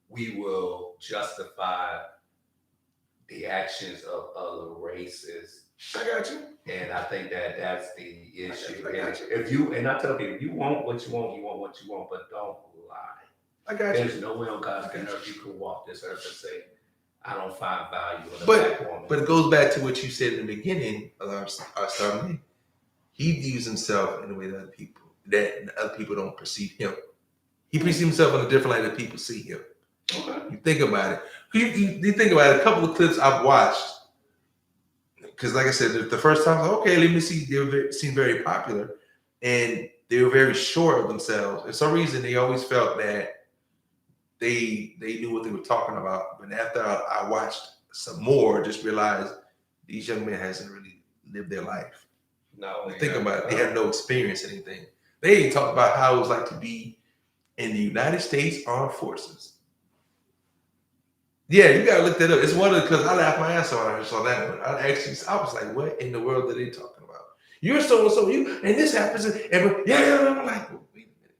we will justify the actions of other races. I got you. And I think that's the issue. If you and I tell people, if you want what you want, you want what you want, but don't lie. I got you. There's no way on God's earth you can walk this earth and say, "I don't find value in a black woman." But it goes back to what you said in the beginning of our starting. He views himself in a way that other people don't perceive him. He perceives himself in a different light that people see him. Okay. You think about it. You think about it. A couple of clips I've watched, because like I said, the first time, I was like, okay, let me see. They seem very popular, and they were very sure of themselves. For some reason, they always felt that they knew what they were talking about. But after I watched some more, just realized these young men hasn't really lived their life. No, think about it. They have no experience in anything. They ain't talked about how it was like to be in the United States Armed Forces. Yeah, you gotta look that up. It's one of because I laughed my ass off when I saw that one. I was like, what in the world are they talking about? You're so and so, and this happens, and I'm like, well, wait a minute.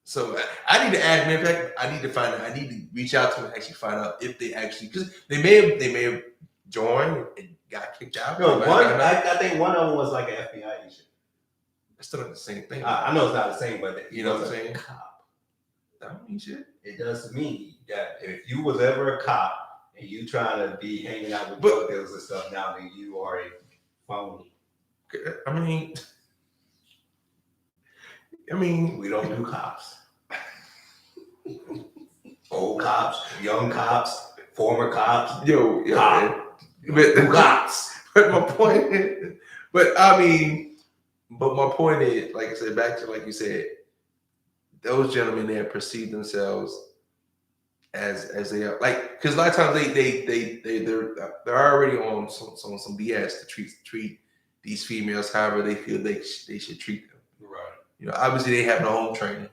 So I need to ask. In fact, I need to find out. I need to reach out to them and actually find out if they actually, because they may have joined and got kicked out. No, I think one of them was like an FBI agent. It's still not the same thing. I know it's not the same, but you know what I'm saying? Cop. That don't mean shit. It does mean that if you was ever a cop and you trying to be hanging out with drug dealers and stuff now, then you are a phony. I mean, we don't do cops. Old cops, young cops, former cops. Yo, cop. But cops. But my point is, my point is, like I said, back to like you said, those gentlemen there perceive themselves as they are, like, because a lot of times they're already on some BS to treat these females however they feel they should treat them. Right. Obviously they have no home training.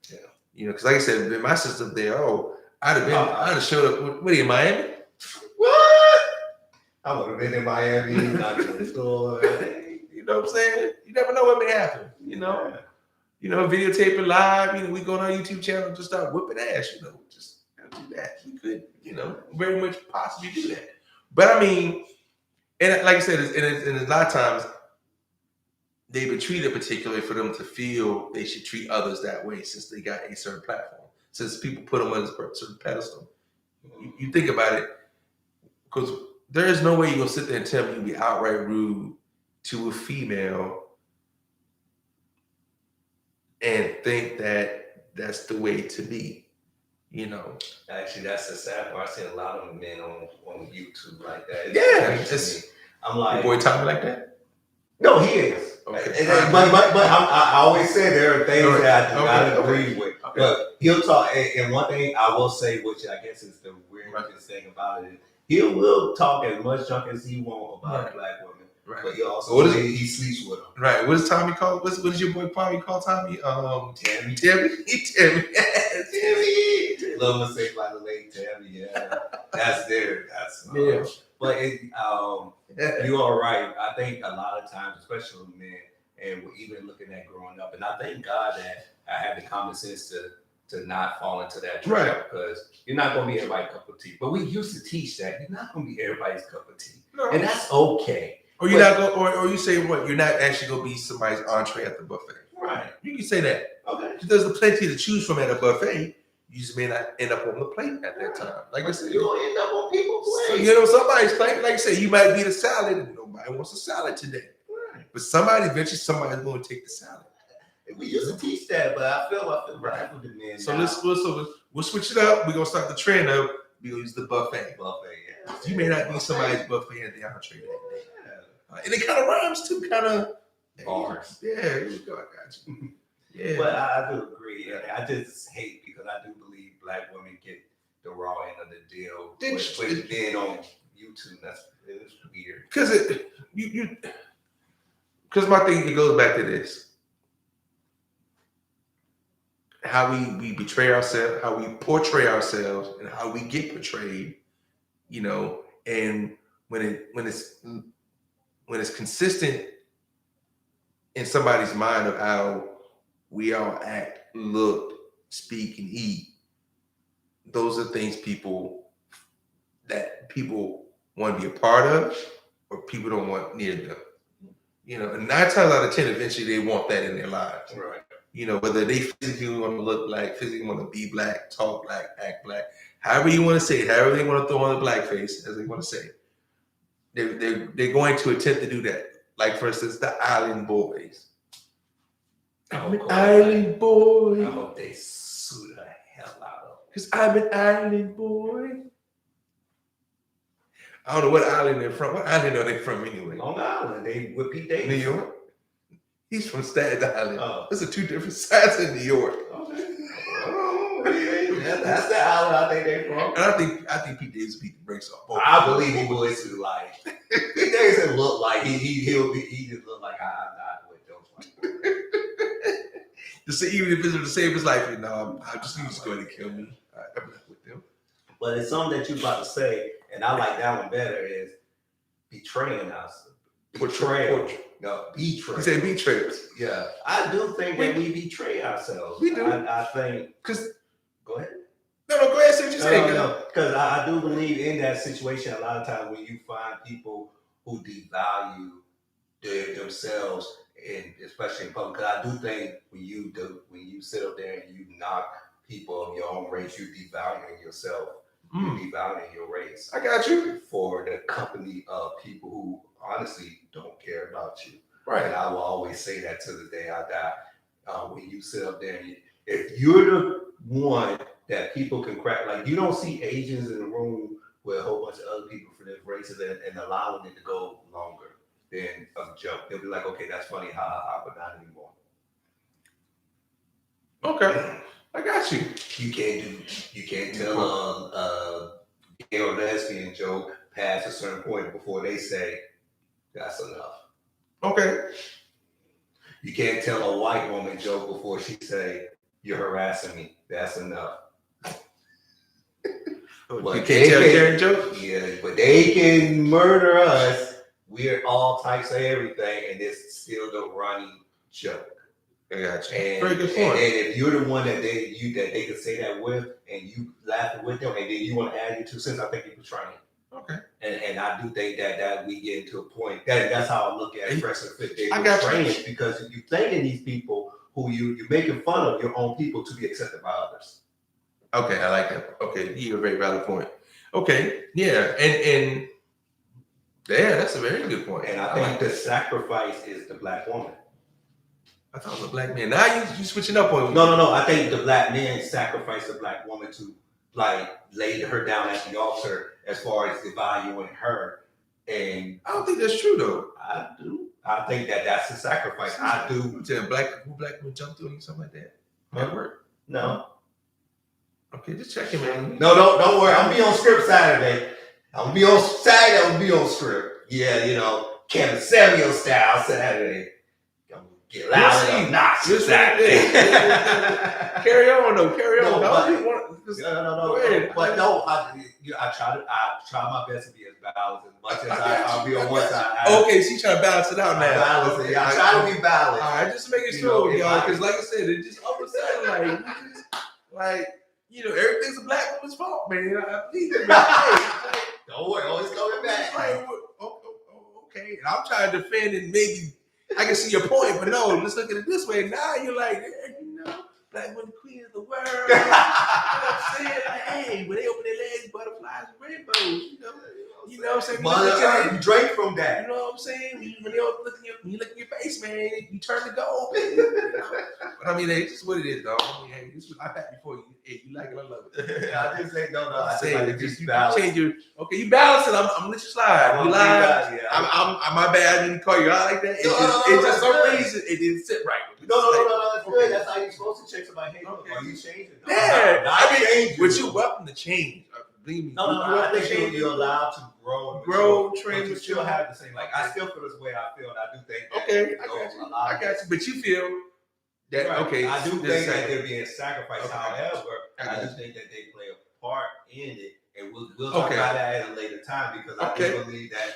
Yeah. Because like I said, if my sister there, I'd have showed up. What are you, in Miami? What? I would have been in Miami, not to the store. You know what I'm saying? You never know what may happen. Videotaping live. We go on our YouTube channel, just start whipping ass. Just do that. We could, very much possibly do that. But I mean, and like I said, and a lot of times they've been treated particularly for them to feel they should treat others that way since they got a certain platform. Since people put them on a certain pedestal. You think about it, because there is no way you're going to sit there and tell me you'd be outright rude to a female and think that that's the way to be. Actually, that's the sad part. I see a lot of men on YouTube like that. I'm like, your boy Tommy like that? No, he is. Okay. But I always say there are things that I do not agree with. Okay. But he'll talk, and one thing I will say, which I guess is the weirdest thing about it, is he will talk as much junk as he wants about black women. Right. But he also he sleeps with them. Right. What does Tommy call? What does your boy Tommy call Tommy? Tammy. Tammy. Little mistake by the late Tammy. Yeah. That's there. That's But you are right. I think a lot of times, especially with men, and we're even looking at growing up, and I thank God that I have the common sense to not fall into that trap, because you're not going to be everybody's cup of tea. But we used to teach that you're not going to be everybody's cup of tea, and that's okay. Or you're not going, or you say what? You're not actually going to be somebody's entree at the buffet. Right. You can say that. Okay. There's plenty to choose from at a buffet. You just may not end up on the plate at that time. Like I said, you're going to end up on people's plates. So, somebody's plate. Like I said, you might be the salad, and nobody wants a salad today. Right. But somebody's going to take the salad. We used to teach that, but I feel right with the men. So we'll switch it up. We're gonna start the trend up. We'll use the buffet. Yeah. You may not be somebody's buffet at the entree that day. And it kind of rhymes too, kind of bars. Yeah, here we go. I got you. Yeah. But I do agree. I just hate, because I do believe black women get the raw end of the deal with being on YouTube. It's weird. Because my thing, it goes back to this. How we betray ourselves, how we portray ourselves, and how we get portrayed, and when it's consistent in somebody's mind of how we all act, look, speak, and eat, those are things people want to be a part of, or people don't want near them. And 9 times out of 10, eventually they want that in their lives. Right. Whether they physically want to look black, physically want to be black, talk black, act black, however you want to say it, however they want to throw on the black face, as they want to say, they're going to attempt to do that. Like, for instance, the Island Boys. I'm an island boy. I hope they sue the hell out of them. Because I'm an island boy. I don't know what island they're from. What island are they from anyway? Long Island. They with Pete Davidson. New York. He's from Staten Island. Those are 2 different sides of New York. Okay. That's the island I think they're from. And I think Pete Davidson beat the brakes off both. I believe he would too. Like, Pete Davidson look like he just look like I'm not with those. To say, even if it's to save his life, he's just going to kill me. I'm not with them. But it's something that you about to say, and I like that one better, is betraying us. Betrayal. No, betrayal. You say betrayers. Yeah. I do think that we betray ourselves. We do. I think. Go ahead. No, go ahead. Say what you're saying. No, because I do believe in that situation a lot of times when you find people who devalue themselves, and especially in public. Because I do think when you sit up there and you knock people of your own race, you're devaluing yourself. You're devaluing your race. I got you. For the company of people who honestly don't care about you. Right. And I will always say that to the day I die. When you sit up there, if you're the one that people can crack, like you don't see Asians in the room with a whole bunch of other people from different races and allowing it to go longer than a joke. They'll be like, okay, that's funny, but not anymore. Okay. I got you. You can't tell a gay or lesbian joke past a certain point before they say that's enough. Okay. You can't tell a white woman joke before she say you're harassing me. That's enough. You But can't tell Karen jokes? Yeah, but they can murder us. We're all types of everything, and it's still the running joke. I got you. And, Very good point. And then if you're the one that they can say that with, and you laugh with them, and then you want to add your 2 cents, I think you're betraying. Okay. And I do think that we get to a point that's how I look at Fresh and Fit. They're I got betraying because you thinking these people who you're making fun of your own people to be accepted by others. Okay, I like that. Okay, you have a very valid point. Okay, yeah, and yeah, that's a very good point. And I think the sacrifice is the black woman. I thought it was a black man. Now you switching up on me. No. I think the black man sacrificed the black woman to like lay her down at the altar as far as devaluing her. And I don't think that's true though. I do. I think that's a sacrifice. I do. Black woman jumped on you, something like that. At work? No. Okay, just checking, man. No, don't worry. I'm gonna be on script Saturday. I'm gonna be on Saturday. I'm gonna be on script. Yeah, Kevin Samuel style Saturday. I'm gonna get loud and obnoxious Saturday. Carry on though. Carry on. No. But no, I try my best to be as balanced as much as I'll be on one side. Okay, so you trying to balance it out now. Balance it. I try to be balanced. All right, just making sure, y'all, because like I said, it just all of a sudden, everything's a black woman's fault, man. I believe it, man. Don't worry, always coming back. Okay, and I'm trying to defend, and maybe I can see your point, but no, let's look at it this way. Now you're like, black women, queen of the world. You know what I'm saying? Like, hey, when they open their legs, butterflies and rainbows, You know what I'm saying? You drink from that. You know what I'm saying? When you look in your face, man, you turn to gold. But I mean, it's just what it is, though. I mean, hey, this was I had before you. Hey, you like it, I love it. I just say no. I say like it. just You balance. change your. Okay, you balance it. I'm gonna let you slide. You lie. I'm my bad. I didn't call you out like that. It just some reason it didn't sit right with me. No. It's good. That's how you're supposed to check somebody. Hey, are you changing? Yeah. I mean, but you're welcome to change. Believe me. No. I think you're allowed to grow, train, but you still have the same. Like I still feel this way I feel, and I do think. Okay, I got you. But you feel that okay? I do think that they're being sacrificed. Okay. However, I do think that they play a part in it, and we'll talk about that at a later time because I do believe that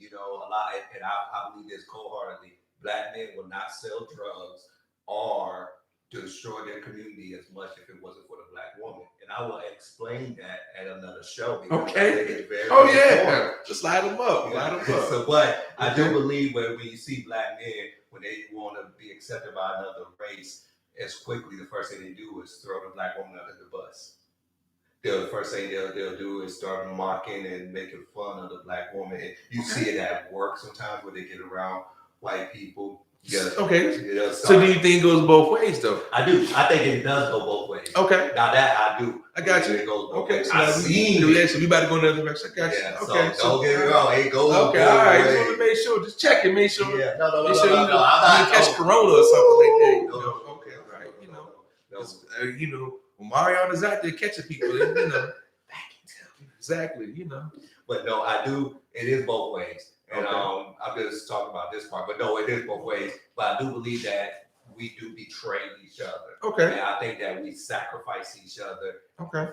a lot, and I believe this wholeheartedly. Black men will not sell drugs or destroy their community as much if it wasn't for the black woman. And I will explain that at another show. Okay. I think it's very important. Just light them up. So, but I do believe when you see black men, when they want to be accepted by another race, as quickly, the first thing they do is throw the black woman under the bus. The first thing they'll do is start mocking and making fun of the black woman. And you see it at work sometimes where they get around white people. Okay. So do you think it goes both ways, though? I do. I think it does go both ways. Okay. Now that I do. I got you. It goes both ways. So we about to go another direction. I got you. Yeah, okay. So don't get me wrong. It goes okay. All right. Just want to make sure. Just check it. Make sure. Yeah. No. Make sure you don't catch corona or something like that. Okay. All right. When Mariano's out there catching people, Exactly. But no, I do. It is both ways. And I'm just talking about this part, but no, it is both ways. But I do believe that we do betray each other. Okay. And I think that we sacrifice each other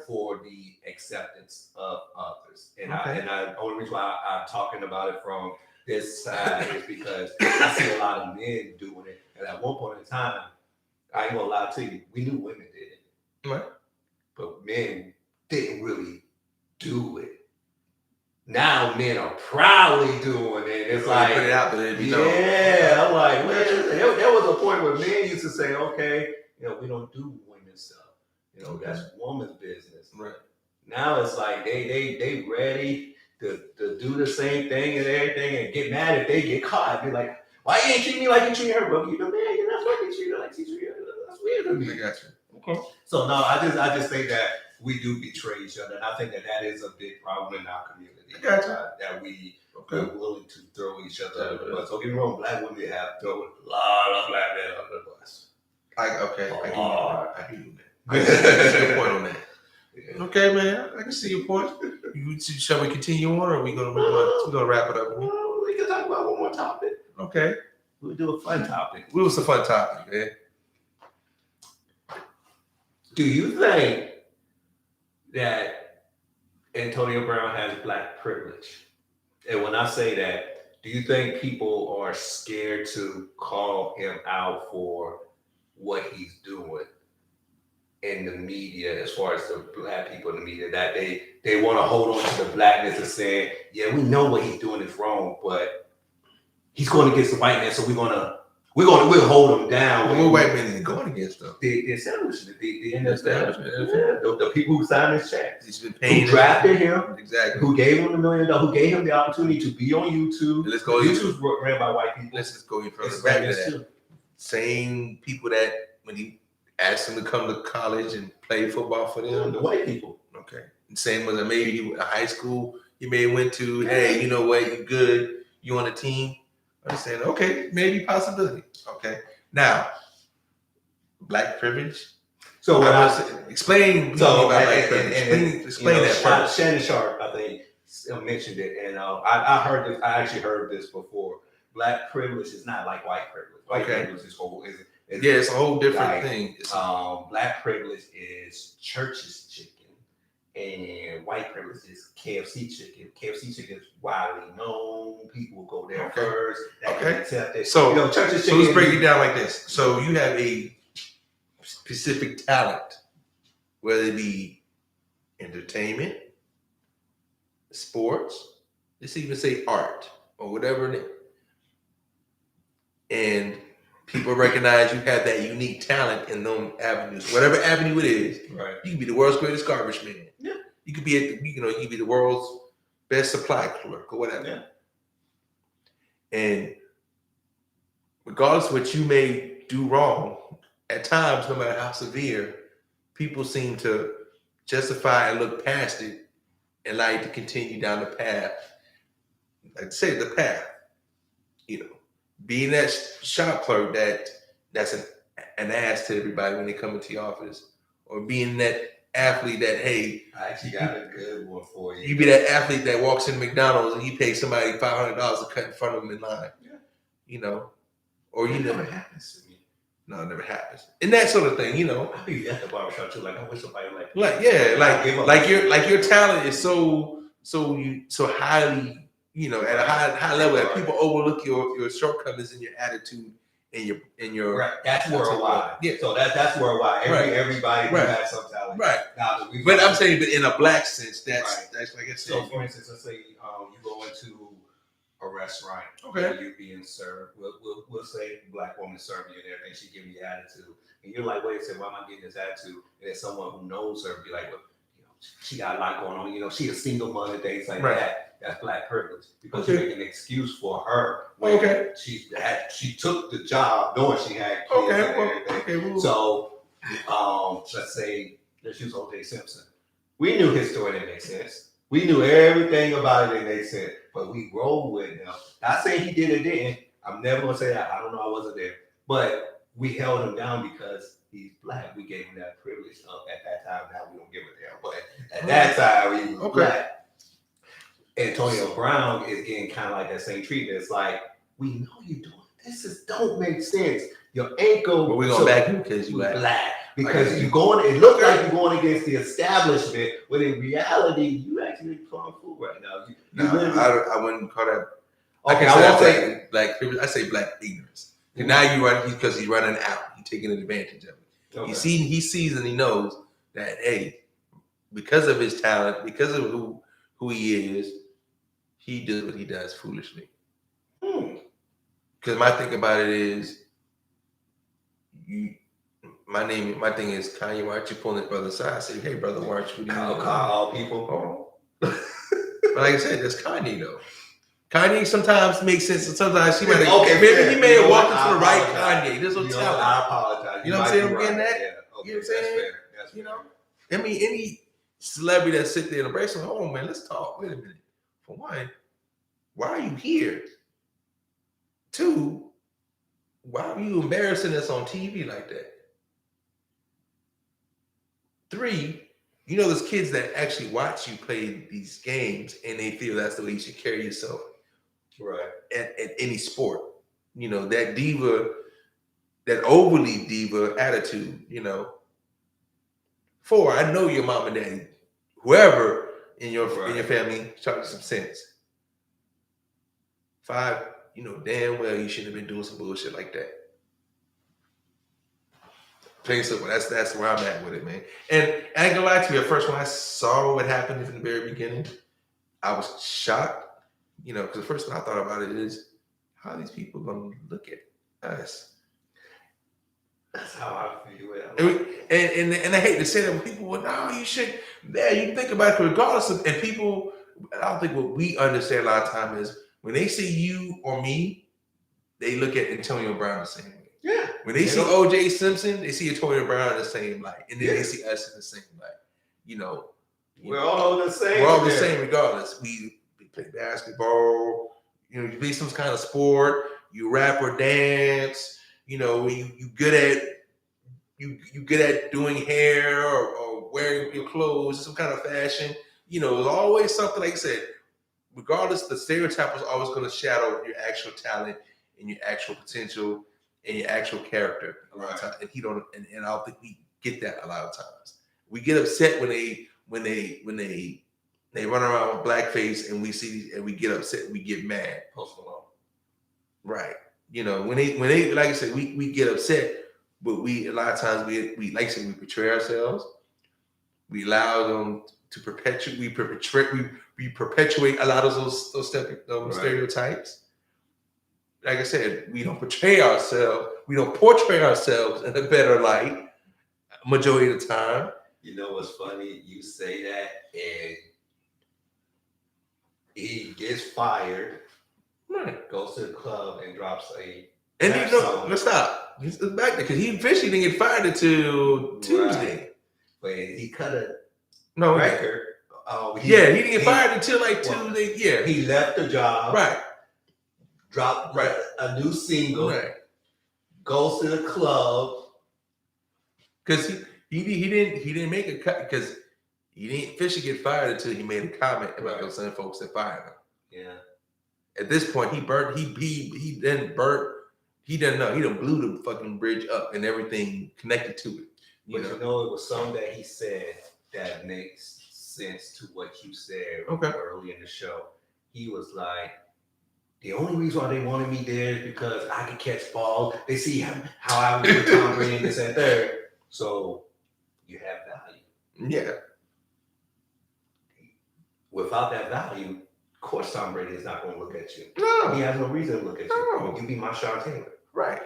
for the acceptance of others. And I only reason why I'm talking about it from this side is because I see a lot of men doing it. And at one point in time, I ain't gonna lie to you, we knew women did it. Right. But men didn't really do it. Now men are proudly doing it. It's like, put it out there. I'm like, there was a point where men used to say, okay, we don't do women's stuff. That's woman's business. Right. Now it's like they ready to do the same thing and everything and get mad if they get caught. Be like, why you ain't treat me like you treat her, bro? Man, you're not supposed to treat her like you treat her. That's weird to me. I got you. Okay. So no, I just think that we do betray each other, and I think that is a big problem in our community. That we're willing to throw each other under the bus. Don't get me wrong, black women have thrown a lot of black men under the bus. I hear you, man. I see your point on that. Yeah. Okay, man. I can see your point. Shall we continue on, or are we gonna wrap it up? Well, we can talk about one more topic. Okay. We'll do a fun topic. What was the fun topic, man? Do you think that Antonio Brown has black privilege? And when I say that, do you think people are scared to call him out for what he's doing in the media, as far as the black people in the media, that they want to hold on to the blackness and saying, yeah, we know what he's doing is wrong, but he's going against the white man, so we'll hold him down. Well, what white man is he going against though? The establishment, the establishment, the people who signed his checks, He's been paying who drafted him, exactly, who gave him $1 million, who gave him the opportunity to be on YouTube. Let's go. YouTube's ran by white people. Let's just go even further It's back to racist that. too. Same people that when he asked him to come to college and play football for them, The white people. okay. And same with maybe he, a high school he may have went to. Hey, you know what? You good? You on the team? I'm saying, okay, maybe possibility. Okay. Now, black privilege. So what I explain. So about black privilege. Explain that first. Shannon Sharp, I think, mentioned it, and I heard this. I actually heard this before. Black privilege is not like white privilege. White privilege is whole. Yeah, it's a whole different thing. Black privilege is church's chicken, and white privilege is KFC chicken. KFC chicken is widely known. People will go there first. That can accept it. So, church's chicken. So let's break it down like this. So you have a specific talent, whether it be entertainment, sports, let's even say art or whatever it is. And people recognize you have that unique talent in those avenues, whatever avenue it is. Right. You can be the world's greatest garbage man. Yeah. You could be you could be the world's best supply clerk or whatever. Yeah. And regardless of what you may do wrong, at times, no matter how severe, people seem to justify and look past it and like to continue down the path. Like I say, the path. Being that shop clerk that's an ass to everybody when they come into your office, or being that athlete that, hey, I actually got a good one for you. You be that athlete that walks in McDonald's and you pay somebody $500 to cut in front of them in line. Yeah. Or it never happens to me. No, it never happens. And that sort of thing, I be at the barbershop too. Like I wish somebody like your talent is so highly, at a high level that people overlook your shortcomings in your attitude and your right. That's worldwide. Yeah. So that's worldwide. Everybody has some talent. Right. Now, but I'm saying, but in a black sense, that's like I said. So for instance, let's say you go into a restaurant. Okay. And you're being served. We'll say a black woman serving you and everything. She give you attitude, and you're like, wait a second, why am I getting this attitude? And then someone who knows her be like, well, she got a lot going on. She a single mother, things like that. That's black privilege because you make an excuse for her. When she took the job knowing she had kids and everything. So let's use O.J. Simpson. We knew his story didn't make sense. We knew everything about it didn't make sense, but we rolled with him. Not saying he did or didn't. I'm never gonna say that. I don't know. I wasn't there, but we held him down because he's black. We gave him that privilege at that time. Now we don't give a damn, but at that time he was black. Antonio Brown is getting kind of like that same treatment. It's like, we know you're doing this. Don't make sense. Your ankle. But we're going back because you black. Because you're going. It looks like you're going against the establishment, but in reality, you actually playing fool right now. I wouldn't call that. Okay, I won't say black privilege. I say black ignorance. And now you run because he's running out. He's taking advantage of it. Okay. He sees and he knows that, hey, because of his talent, because of who he is, he does what he does foolishly. Because my thing about it is, my thing is Kanye. Why aren't you pulling his brother's side? I say, hey brother, why aren't you? Call all people. Oh. But like I said, that's Kanye though. Kanye sometimes makes sense, and sometimes he might have. Maybe he may have walked into the right Kanye. There's no talent. I apologize. You know what I'm saying? I'm getting that. Yeah. Okay, you know what I'm saying? That's fair. I mean, any celebrity that sit there and embrace him, oh man, let's talk. Wait a minute. For one, why are you here? Two, why are you embarrassing us on TV like that? Three, there's kids that actually watch you play these games and they feel that's the way you should carry yourself. Right. At any sport. That diva, that overly diva attitude, 4, I know your mom and daddy, whoever in your family, taught you some sense. 5, you know damn well you shouldn't have been doing some bullshit like that. Plain simple. That's where I'm at with it, man. And I ain't gonna lie to you. At first, when I saw what happened from the very beginning, I was shocked. You know, because the first thing I thought about it is, how are these people gonna look at us? That's how I feel it. And I hate to say that when people were, no, you should. Yeah, you think about it regardless of, and people, I don't think what we understand a lot of time is when they see you or me, they look at Antonio Brown the same way. Yeah. When they see O.J. Simpson, they see Antonio Brown in the same light, and then Yeah. they see us in the same light. You know, we're all the same. We're all the same regardless. We play basketball. You know, you play some kind of sport. You rap or dance. You know, you good at you good at doing hair or wearing your clothes, some kind of fashion. You know, there's always something, like I said, regardless, the stereotype is always going to shadow your actual talent and your actual potential and your actual character a lot of times. And I don't think we get that a lot of times. We get upset when they run around with blackface and we see and we get upset, we get mad. Post Malone. Right. You know, when they like I said, we get upset, but we a lot of times we like I said, we portray ourselves. We allow them to perpetuate. We perpetuate a lot of those stereotypes. Like I said, we don't portray ourselves. We don't portray ourselves in a better light. Majority of the time. You know what's funny? You say that, and he gets fired. Right. Goes to the club and drops a. And you know, let's stop. He's back there because he officially didn't get fired until Tuesday. Right. But he cut a record. He didn't get fired until Tuesday. Yeah, he left the job. Right. Dropped a new single. Right. Goes to the club because he didn't make a cut because he didn't officially get fired until he made a comment about those same folks that fired him. Yeah. At this point, he done blew the fucking bridge up and everything connected to it. You know, it was something that he said that makes sense to what you said early in the show. He was like, the only reason why they wanted me there is because I can catch balls. They see how I was with Tom Brady and this and third. So you have value. Yeah. Without that value, of course Tom Brady is not going to look at you. No. He has no reason to look at you. No. You be Marshawn Taylor. Right.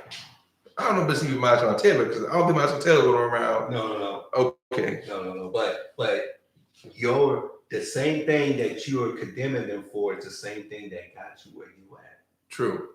I don't know if it's even Marshawn Taylor because I don't think Marshawn Taylor going around. No. Okay. No. But the same thing that you are condemning them for is the same thing that got you where you at. True.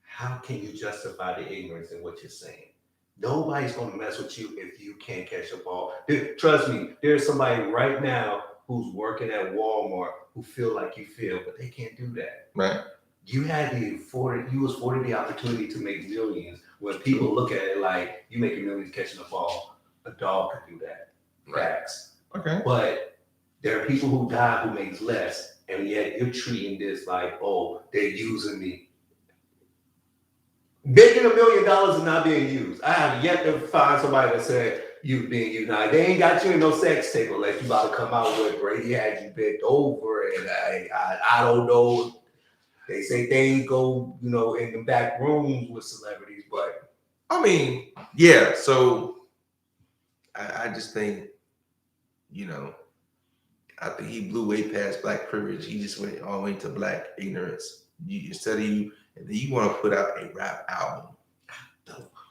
How can you justify the ignorance in what you're saying? Nobody's going to mess with you if you can't catch a ball. Trust me, there's somebody right now who's working at Walmart who feel like you feel, but they can't do that. Right. You was afforded the opportunity to make millions. When people look at it like you making millions catching a ball, a dog could do that. Facts. Okay. But there are people who die who makes less, and yet you're treating this like, oh, they're using me. Making $1 million is not being used. I have yet to find somebody that said you being used. Now, they ain't got you in no sex tape unless you about to come out with Brady had you bent over, and I don't know. They say things go, in the back rooms with celebrities, but I mean, yeah. So I just think, I think he blew way past black privilege. He just went all the way to black ignorance. Instead of you want to put out a rap album.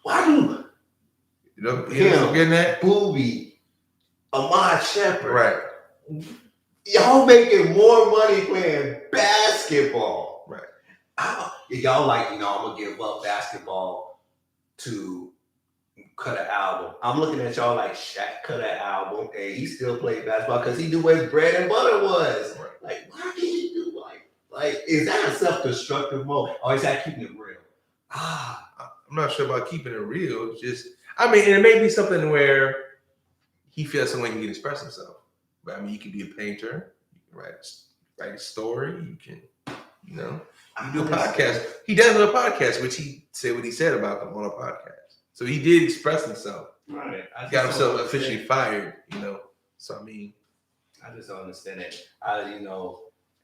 Why do you know getting that? Booby, Ahmad Shepard, right? Y'all making more money playing basketball, right? Y'all like, I'm gonna give up basketball to cut an album. I'm looking at y'all like Shaq cut an album and he still played basketball because he knew where his bread and butter was. Right. Like, why can you do like is that a self-destructive mode? Or is that keeping it real? I'm not sure about keeping it real. It's just, and it may be something where he feels some way he can express himself. But you can be a painter, you can write a story, you can, you do a podcast. He does a podcast, which he said what he said about them on a podcast. So he did express himself. Right. He got himself officially fired, you know. So I mean, I just don't understand it.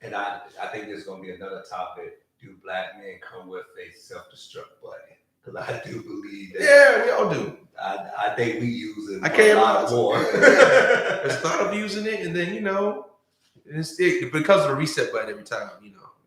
And I think there's gonna be another topic. Do black men come with a self-destruct button? Because I do believe that. yeah, we all do. I think we use it I can't a lot more. There's thought of using it, and then it becomes a reset button every time.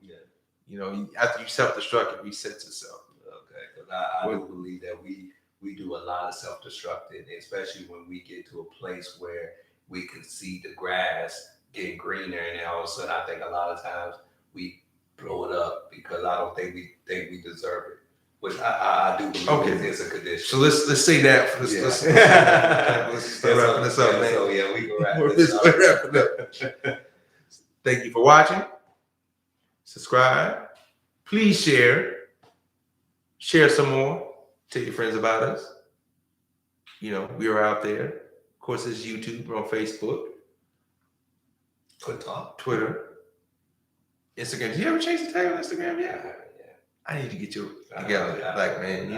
Yeah. After you self-destruct, it resets itself. Okay, because I do believe that we do a lot of self-destructing, especially when we get to a place where we can see the grass getting greener, and then all of a sudden, I think a lot of times we blow it up because I don't think we deserve it, which I do believe is a condition. So let's say that. Let's start wrapping this up, man. So yeah, we can wrap this up. Wrap it up. Thank you for watching. Subscribe. Please share. Share some more. Tell your friends about us. We are out there. Of course, it's YouTube. We're on Facebook, Twitter, Instagram. Did you ever change the tag on Instagram? Yeah. I need to get you together, black man.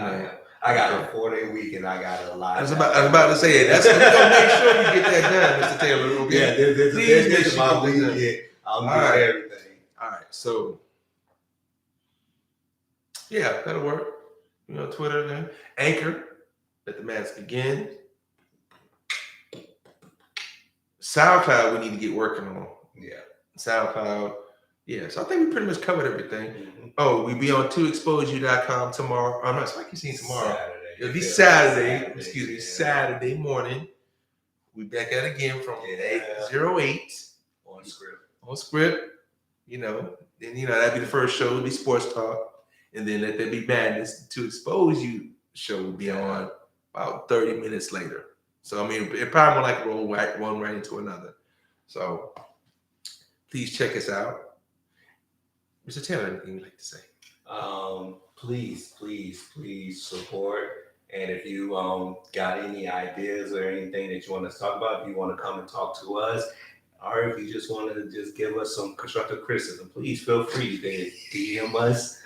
I got a 4-day week and I got a lot. I was about to say it. That's we're gonna make sure you get that done, Mr. Taylor. Okay? Yeah, there's my weekend. I'll do everything. All right, so yeah, that'll work. Twitter, then Anchor. Let the madness begin. SoundCloud, we need to get working on. Yeah, SoundCloud. Yeah, so I think we pretty much covered everything. Mm-hmm. Oh, we'll be on 2exposeyou.com tomorrow. Oh, no, it's like you seen tomorrow. Saturday. It'll be Saturday. Saturday morning. We back at it again from 8:08 on script. Then that'd be the first show. It'll be sports talk, and then let there be madness. To Expose You show will be on about 30 minutes later. So I mean, it probably more like roll one right into another. So please check us out. Mr. Taylor, anything you'd like to say? Please support. And if you got any ideas or anything that you want to talk about, if you want to come and talk to us, or if you just want to just give us some constructive criticism, please feel free. You can DM us.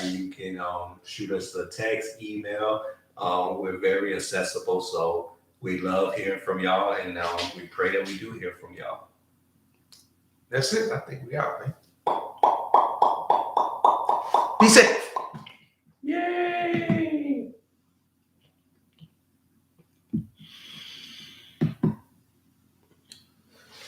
You can shoot us a text, email. We're very accessible, so we love hearing from y'all, and we pray that we do hear from y'all. That's it. I think we out, man. Be safe.